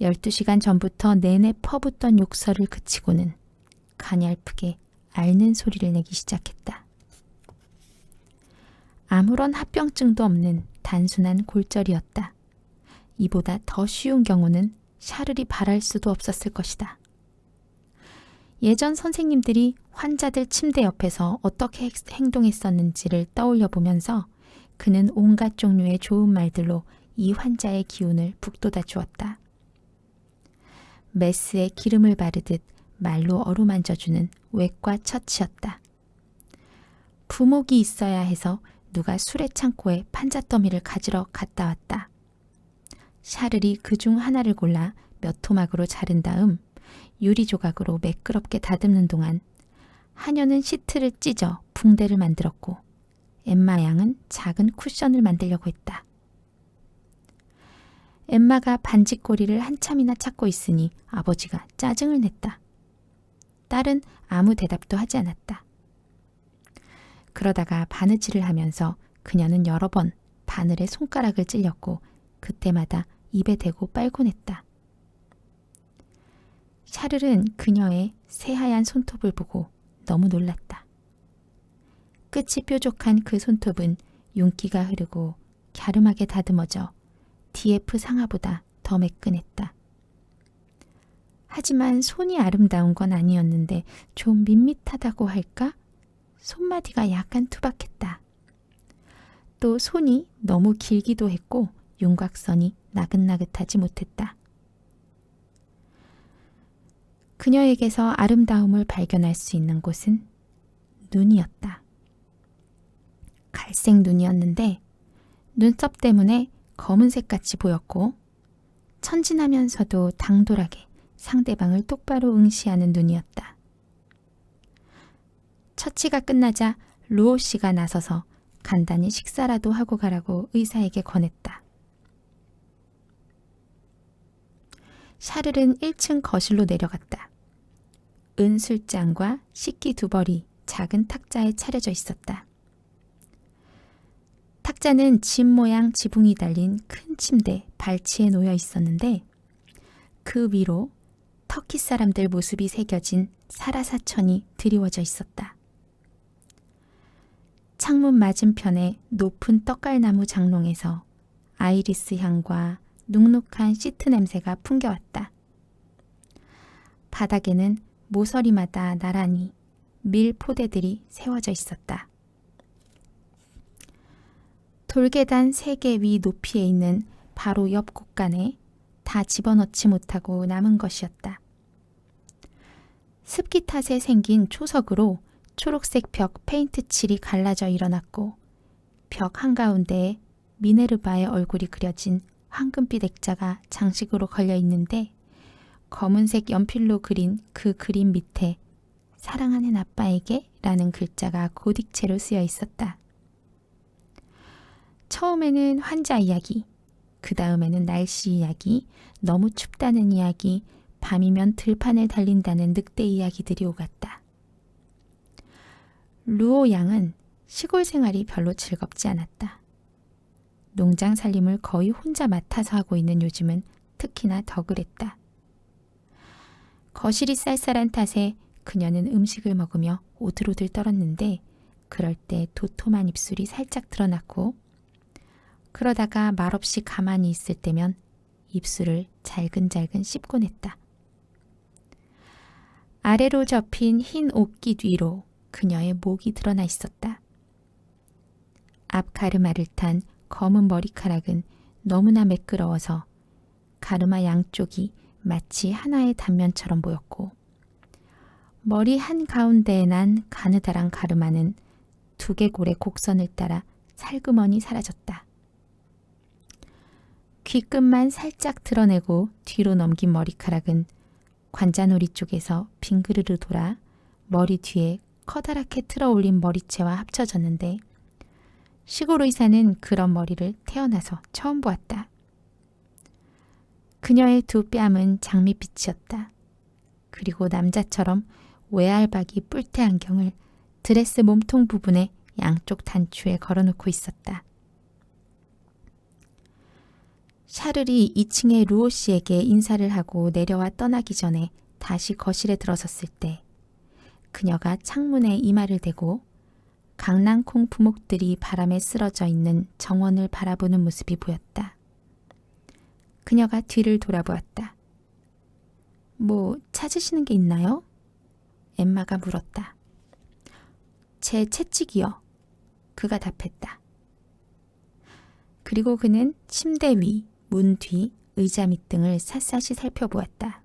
12시간 전부터 내내 퍼붓던 욕설을 그치고는 가냘프게 앓는 소리를 내기 시작했다. 아무런 합병증도 없는 단순한 골절이었다. 이보다 더 쉬운 경우는 샤를이 바랄 수도 없었을 것이다. 예전 선생님들이 환자들 침대 옆에서 어떻게 행동했었는지를 떠올려 보면서 그는 온갖 종류의 좋은 말들로 이 환자의 기운을 북돋아 주었다. 메스에 기름을 바르듯 말로 어루만져주는 외과 처치였다. 부목이 있어야 해서 누가 수레 창고에 판잣더미를 가지러 갔다 왔다. 샤를이 그중 하나를 골라 몇 토막으로 자른 다음 유리 조각으로 매끄럽게 다듬는 동안 하녀는 시트를 찢어 붕대를 만들었고 엠마 양은 작은 쿠션을 만들려고 했다. 엠마가 반지꼬리를 한참이나 찾고 있으니 아버지가 짜증을 냈다. 딸은 아무 대답도 하지 않았다. 그러다가 바느질을 하면서 그녀는 여러 번 바늘에 손가락을 찔렸고 그때마다 입에 대고 빨곤 했다. 샤를은 그녀의 새하얀 손톱을 보고 너무 놀랐다. 끝이 뾰족한 그 손톱은 윤기가 흐르고 갸름하게 다듬어져 DF 상아보다 더 매끈했다. 하지만 손이 아름다운 건 아니었는데 좀 밋밋하다고 할까? 손마디가 약간 투박했다. 또 손이 너무 길기도 했고 윤곽선이 나긋나긋하지 못했다. 그녀에게서 아름다움을 발견할 수 있는 곳은 눈이었다. 갈색 눈이었는데 눈썹 때문에 검은색같이 보였고 천진하면서도 당돌하게 상대방을 똑바로 응시하는 눈이었다. 처치가 끝나자 루오 씨가 나서서 간단히 식사라도 하고 가라고 의사에게 권했다. 샤를은 1층 거실로 내려갔다. 은술잔과 식기 두 벌이 작은 탁자에 차려져 있었다. 탁자는 집 모양 지붕이 달린 큰 침대 발치에 놓여 있었는데 그 위로 터키 사람들 모습이 새겨진 사라사천이 드리워져 있었다. 창문 맞은편에 높은 떡갈나무 장롱에서 아이리스 향과 눅눅한 시트 냄새가 풍겨왔다. 바닥에는 모서리마다 나란히 밀 포대들이 세워져 있었다. 돌계단 3개 위 높이에 있는 바로 옆 곳간에 다 집어넣지 못하고 남은 것이었다. 습기 탓에 생긴 초석으로 초록색 벽 페인트 칠이 갈라져 일어났고 벽 한가운데에 미네르바의 얼굴이 그려진 황금빛 액자가 장식으로 걸려 있는데 검은색 연필로 그린 그 그림 밑에 사랑하는 아빠에게 라는 글자가 고딕체로 쓰여 있었다. 처음에는 환자 이야기, 그 다음에는 날씨 이야기, 너무 춥다는 이야기, 밤이면 들판을 달린다는 늑대 이야기들이 오갔다. 루오 양은 시골 생활이 별로 즐겁지 않았다. 농장 살림을 거의 혼자 맡아서 하고 있는 요즘은 특히나 더 그랬다. 거실이 쌀쌀한 탓에 그녀는 음식을 먹으며 오들오들 떨었는데 그럴 때 도톰한 입술이 살짝 드러났고 그러다가 말없이 가만히 있을 때면 입술을 잘근잘근 씹곤 했다. 아래로 접힌 흰 옷깃 뒤로 그녀의 목이 드러나 있었다. 앞 가르마를 탄 검은 머리카락은 너무나 매끄러워서 가르마 양쪽이 마치 하나의 단면처럼 보였고 머리 한가운데에 난 가느다란 가르마는 두개골의 곡선을 따라 살그머니 사라졌다. 귀끝만 살짝 드러내고 뒤로 넘긴 머리카락은 관자놀이 쪽에서 빙그르르 돌아 머리 뒤에 커다랗게 틀어 올린 머리채와 합쳐졌는데 시골 의사는 그런 머리를 태어나서 처음 보았다. 그녀의 두 뺨은 장밋빛이었다. 그리고 남자처럼 외알박이 뿔테 안경을 드레스 몸통 부분에 양쪽 단추에 걸어놓고 있었다. 샤를이 2층의 루오 씨에게 인사를 하고 내려와 떠나기 전에 다시 거실에 들어섰을 때 그녀가 창문에 이마를 대고 강낭콩 부목들이 바람에 쓰러져 있는 정원을 바라보는 모습이 보였다. 그녀가 뒤를 돌아보았다. 뭐 찾으시는 게 있나요? 엠마가 물었다. 제 채찍이요. 그가 답했다. 그리고 그는 침대 위, 문 뒤, 의자 밑등을 샅샅이 살펴보았다.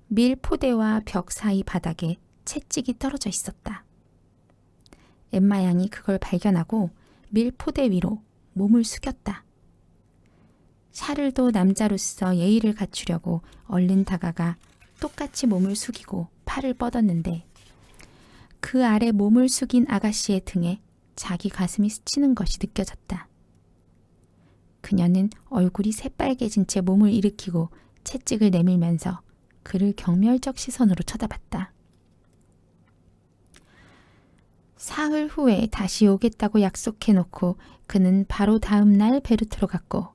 밀 포대와 벽 사이 바닥에 채찍이 떨어져 있었다. 엠마 양이 그걸 발견하고 밀 포대 위로 몸을 숙였다. 샤를도 남자로서 예의를 갖추려고 얼른 다가가 똑같이 몸을 숙이고 팔을 뻗었는데 그 아래 몸을 숙인 아가씨의 등에 자기 가슴이 스치는 것이 느껴졌다. 그녀는 얼굴이 새빨개진 채 몸을 일으키고 채찍을 내밀면서 그를 경멸적 시선으로 쳐다봤다. 사흘 후에 다시 오겠다고 약속해놓고 그는 바로 다음 날 베르트로 갔고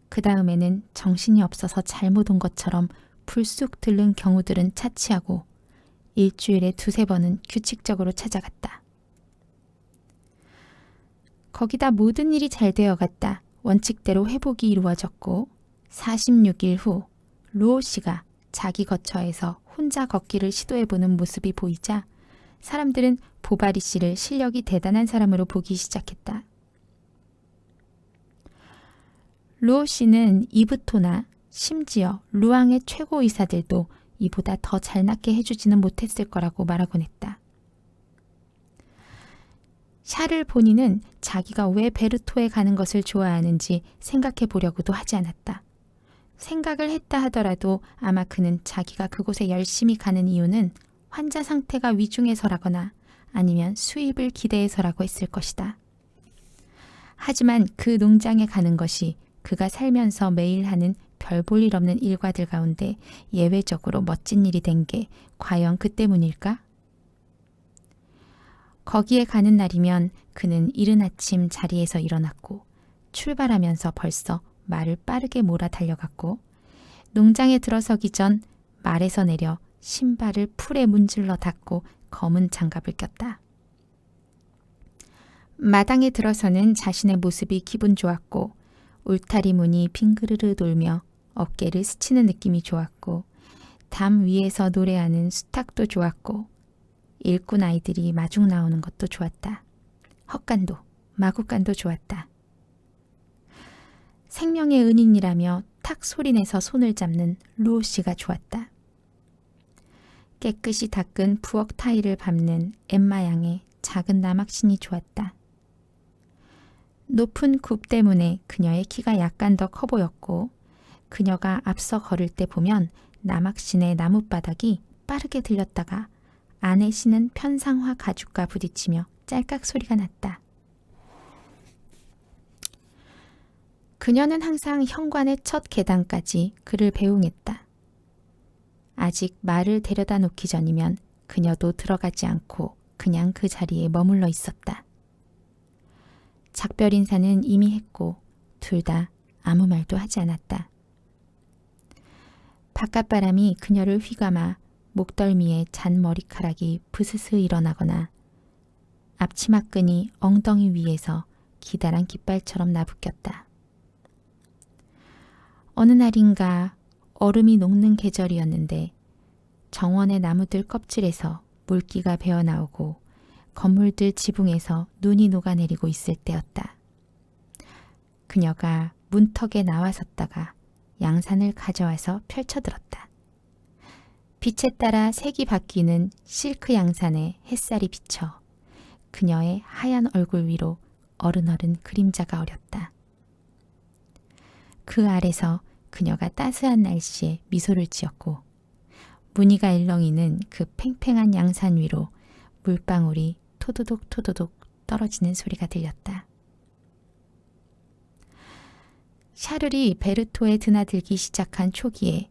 그 다음에는 정신이 없어서 잘못 온 것처럼 불쑥 들른 경우들은 차치하고 일주일에 2-3번은 규칙적으로 찾아갔다. 거기다 모든 일이 잘 되어갔다. 원칙대로 회복이 이루어졌고 46일 후 루오 씨가 자기 거처에서 혼자 걷기를 시도해보는 모습이 보이자 사람들은 보바리 씨를 실력이 대단한 사람으로 보기 시작했다. 루오 씨는 이브토나 심지어 루앙의 최고 의사들도 이보다 더 잘낫게 해주지는 못했을 거라고 말하곤 했다. 샤를 본인은 자기가 왜 베르토에 가는 것을 좋아하는지 생각해 보려고도 하지 않았다. 생각을 했다 하더라도 아마 그는 자기가 그곳에 열심히 가는 이유는 환자 상태가 위중해서라거나 아니면 수입을 기대해서라고 했을 것이다. 하지만 그 농장에 가는 것이 그가 살면서 매일 하는 별 볼 일 없는 일과들 가운데 예외적으로 멋진 일이 된 게 과연 그 때문일까? 거기에 가는 날이면 그는 이른 아침 자리에서 일어났고 출발하면서 벌써 말을 빠르게 몰아 달려갔고 농장에 들어서기 전 말에서 내려 신발을 풀에 문질러 닫고 검은 장갑을 꼈다. 마당에 들어서는 자신의 모습이 기분 좋았고 울타리 문이 빙그르르 돌며 어깨를 스치는 느낌이 좋았고 담 위에서 노래하는 수탉도 좋았고 일꾼 아이들이 마중 나오는 것도 좋았다. 헛간도 마구간도 좋았다. 생명의 은인이라며 탁 소리내서 손을 잡는 루오 씨가 좋았다. 깨끗이 닦은 부엌 타일을 밟는 엠마 양의 작은 나막신이 좋았다. 높은 굽 때문에 그녀의 키가 약간 더 커 보였고 그녀가 앞서 걸을 때 보면 나막신의 나뭇바닥이 빠르게 들렸다가 안에 신은 편상화 가죽과 부딪히며 짤깍 소리가 났다. 그녀는 항상 현관의 첫 계단까지 그를 배웅했다. 아직 말을 데려다 놓기 전이면 그녀도 들어가지 않고 그냥 그 자리에 머물러 있었다. 작별 인사는 이미 했고 둘 다 아무 말도 하지 않았다. 바깥바람이 그녀를 휘감아 목덜미에 잔 머리카락이 부스스 일어나거나 앞치마끈이 엉덩이 위에서 기다란 깃발처럼 나부꼈다. 어느 날인가 얼음이 녹는 계절이었는데 정원의 나무들 껍질에서 물기가 배어나오고 건물들 지붕에서 눈이 녹아내리고 있을 때였다. 그녀가 문턱에 나와섰다가 양산을 가져와서 펼쳐들었다. 빛에 따라 색이 바뀌는 실크 양산에 햇살이 비쳐 그녀의 하얀 얼굴 위로 어른어른 그림자가 어렸다. 그 아래서 그녀가 따스한 날씨에 미소를 지었고 무늬가 일렁이는 그 팽팽한 양산 위로 물방울이 토도독 토도독 떨어지는 소리가 들렸다. 샤를이 베르토에 드나들기 시작한 초기에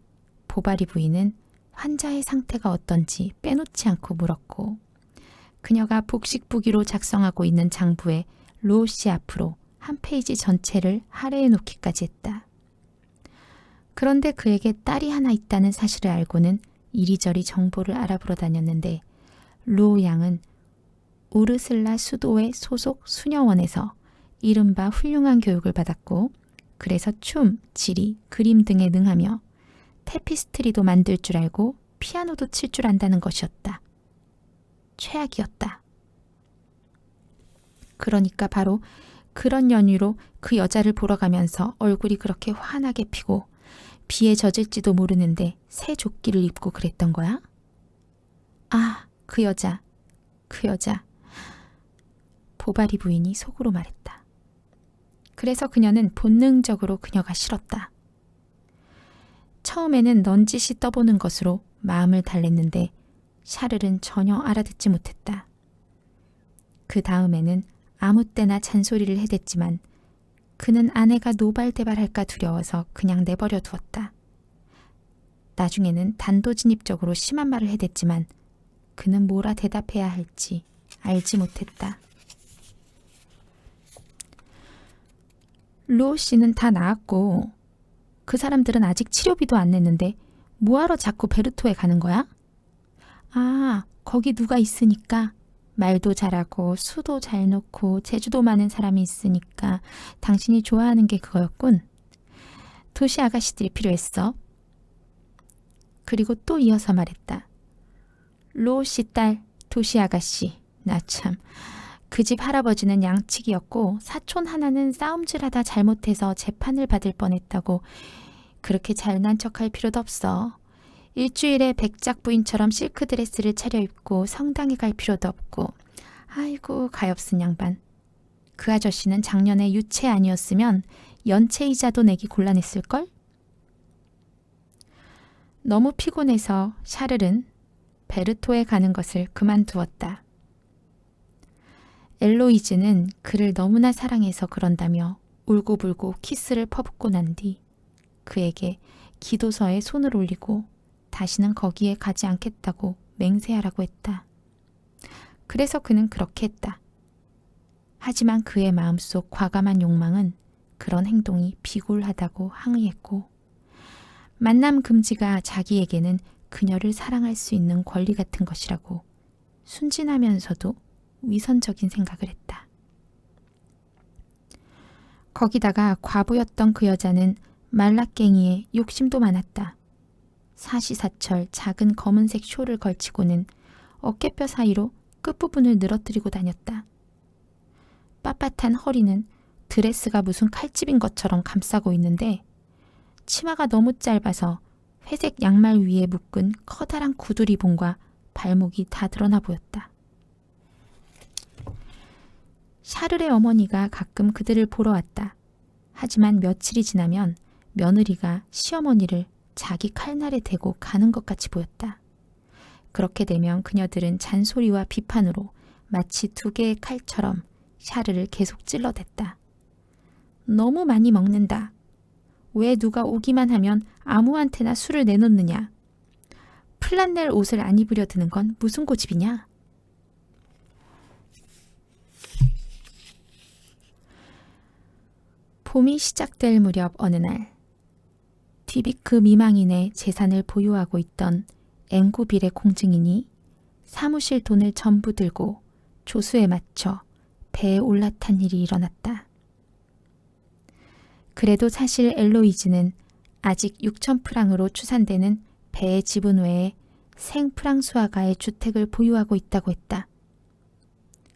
보바리 부인은 환자의 상태가 어떤지 빼놓지 않고 물었고 그녀가 복식부기로 작성하고 있는 장부에 로우 씨 앞으로 한 페이지 전체를 할애해 놓기까지 했다. 그런데 그에게 딸이 하나 있다는 사실을 알고는 이리저리 정보를 알아보러 다녔는데 로우 양은 우르슬라 수도의 소속 수녀원에서 이른바 훌륭한 교육을 받았고 그래서 춤, 지리, 그림 등에 능하며 테피스트리도 만들 줄 알고 피아노도 칠 줄 안다는 것이었다. 최악이었다. 그러니까 바로 그런 연유로 그 여자를 보러 가면서 얼굴이 그렇게 환하게 피고 비에 젖을지도 모르는데 새 조끼를 입고 그랬던 거야? 아, 그 여자. 보바리 부인이 속으로 말했다. 그래서 그녀는 본능적으로 그녀가 싫었다. 처음에는 넌지시 떠보는 것으로 마음을 달랬는데 샤를은 전혀 알아듣지 못했다. 그 다음에는 아무 때나 잔소리를 해댔지만 그는 아내가 노발대발할까 두려워서 그냥 내버려 두었다. 나중에는 단도직입적으로 심한 말을 해댔지만 그는 뭐라 대답해야 할지 알지 못했다. 로우 씨는 다 나았고 그 사람들은 아직 치료비도 안 냈는데 뭐하러 자꾸 베르토에 가는 거야? 아, 거기 누가 있으니까 말도 잘하고 수도 잘 놓고 재주도 많은 사람이 있으니까 당신이 좋아하는 게 그거였군. 도시 아가씨들이 필요했어. 그리고 또 이어서 말했다. 로우 씨 딸 도시 아가씨. 나 참. 그 집 할아버지는 양치기였고 사촌 하나는 싸움질하다 잘못해서 재판을 받을 뻔했다고. 그렇게 잘난 척할 필요도 없어. 일주일에 백작 부인처럼 실크 드레스를 차려입고 성당에 갈 필요도 없고. 아이고 가엾은 양반. 그 아저씨는 작년에 유체 아니었으면 연체이자도 내기 곤란했을걸? 너무 피곤해서 샤를은 베르토에 가는 것을 그만두었다. 엘로이즈는 그를 너무나 사랑해서 그런다며 울고불고 키스를 퍼붓고 난 뒤 그에게 기도서에 손을 올리고 다시는 거기에 가지 않겠다고 맹세하라고 했다. 그래서 그는 그렇게 했다. 하지만 그의 마음속 과감한 욕망은 그런 행동이 비굴하다고 항의했고 만남 금지가 자기에게는 그녀를 사랑할 수 있는 권리 같은 것이라고 순진하면서도 위선적인 생각을 했다. 거기다가 과부였던 그 여자는 말라깽이에 욕심도 많았다. 사시사철 작은 검은색 쇼를 걸치고는 어깨뼈 사이로 끝부분을 늘어뜨리고 다녔다. 빳빳한 허리는 드레스가 무슨 칼집인 것처럼 감싸고 있는데 치마가 너무 짧아서 회색 양말 위에 묶은 커다란 구두리본과 발목이 다 드러나 보였다. 샤를의 어머니가 가끔 그들을 보러 왔다. 하지만 며칠이 지나면 며느리가 시어머니를 자기 칼날에 대고 가는 것 같이 보였다. 그렇게 되면 그녀들은 잔소리와 비판으로 마치 두 개의 칼처럼 샤를을 계속 찔러댔다. 너무 많이 먹는다. 왜 누가 오기만 하면 아무한테나 술을 내놓느냐. 플란넬 옷을 안 입으려 드는 건 무슨 고집이냐. 봄이 시작될 무렵 어느 날 뒤비크 미망인의 재산을 보유하고 있던 앵구빌의 공증인이 사무실 돈을 전부 들고 조수에 맞춰 배에 올라탄 일이 일어났다. 그래도 사실 엘로이즈는 아직 6,000프랑으로 추산되는 배의 지분 외에 생프랑수아가의 주택을 보유하고 있다고 했다.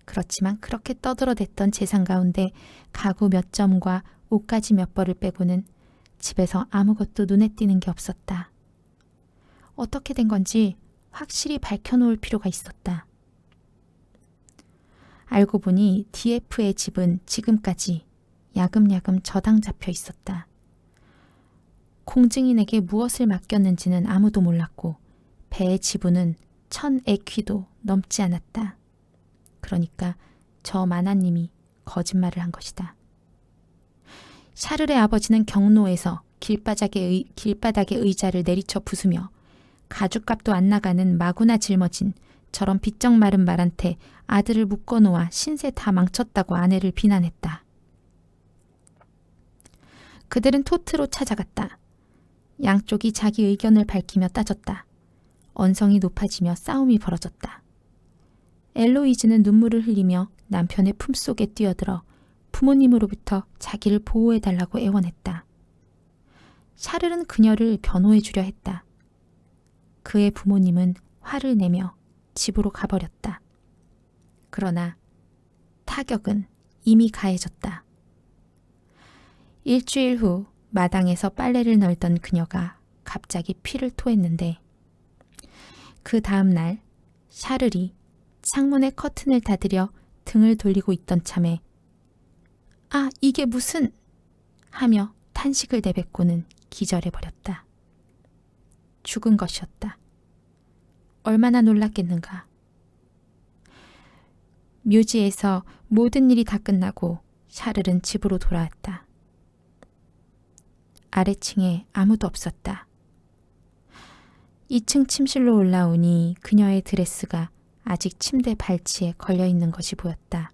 그렇지만 그렇게 떠들어댔던 재산 가운데 가구 몇 점과 옷가지 몇 벌을 빼고는 집에서 아무것도 눈에 띄는 게 없었다. 어떻게 된 건지 확실히 밝혀놓을 필요가 있었다. 알고 보니 DF의 집은 지금까지 야금야금 저당 잡혀 있었다. 공증인에게 무엇을 맡겼는지는 아무도 몰랐고 배의 지분은 1000에퀴도 넘지 않았다. 그러니까 저 마나님이 거짓말을 한 것이다. 샤를의 아버지는 경로에서 길바닥에 의자를 내리쳐 부수며 가죽값도 안 나가는 마구나 짊어진 저런 비쩍 마른 말한테 아들을 묶어놓아 신세 다 망쳤다고 아내를 비난했다. 그들은 토트로 찾아갔다. 양쪽이 자기 의견을 밝히며 따졌다. 언성이 높아지며 싸움이 벌어졌다. 엘로이즈는 눈물을 흘리며 남편의 품속에 뛰어들어 부모님으로부터 자기를 보호해달라고 애원했다. 샤를은 그녀를 변호해 주려 했다. 그의 부모님은 화를 내며 집으로 가버렸다. 그러나 타격은 이미 가해졌다. 일주일 후 마당에서 빨래를 널던 그녀가 갑자기 피를 토했는데 그 다음 날 샤를이 창문에 커튼을 닫으려 등을 돌리고 있던 참에 아, 이게 무슨 하며 탄식을 내뱉고는 기절해버렸다. 죽은 것이었다. 얼마나 놀랐겠는가. 묘지에서 모든 일이 다 끝나고 샤를은 집으로 돌아왔다. 아래층에 아무도 없었다. 2층 침실로 올라오니 그녀의 드레스가 아직 침대 발치에 걸려있는 것이 보였다.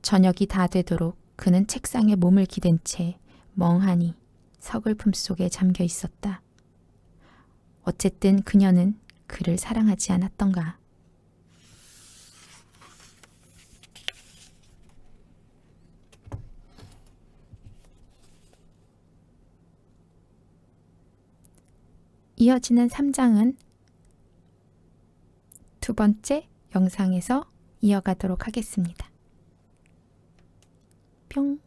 저녁이 다 되도록 그는 책상에 몸을 기댄 채 멍하니 서글픔 속에 잠겨 있었다. 어쨌든 그녀는 그를 사랑하지 않았던가. 이어지는 3장은 두 번째 영상에서 이어가도록 하겠습니다. 뿅!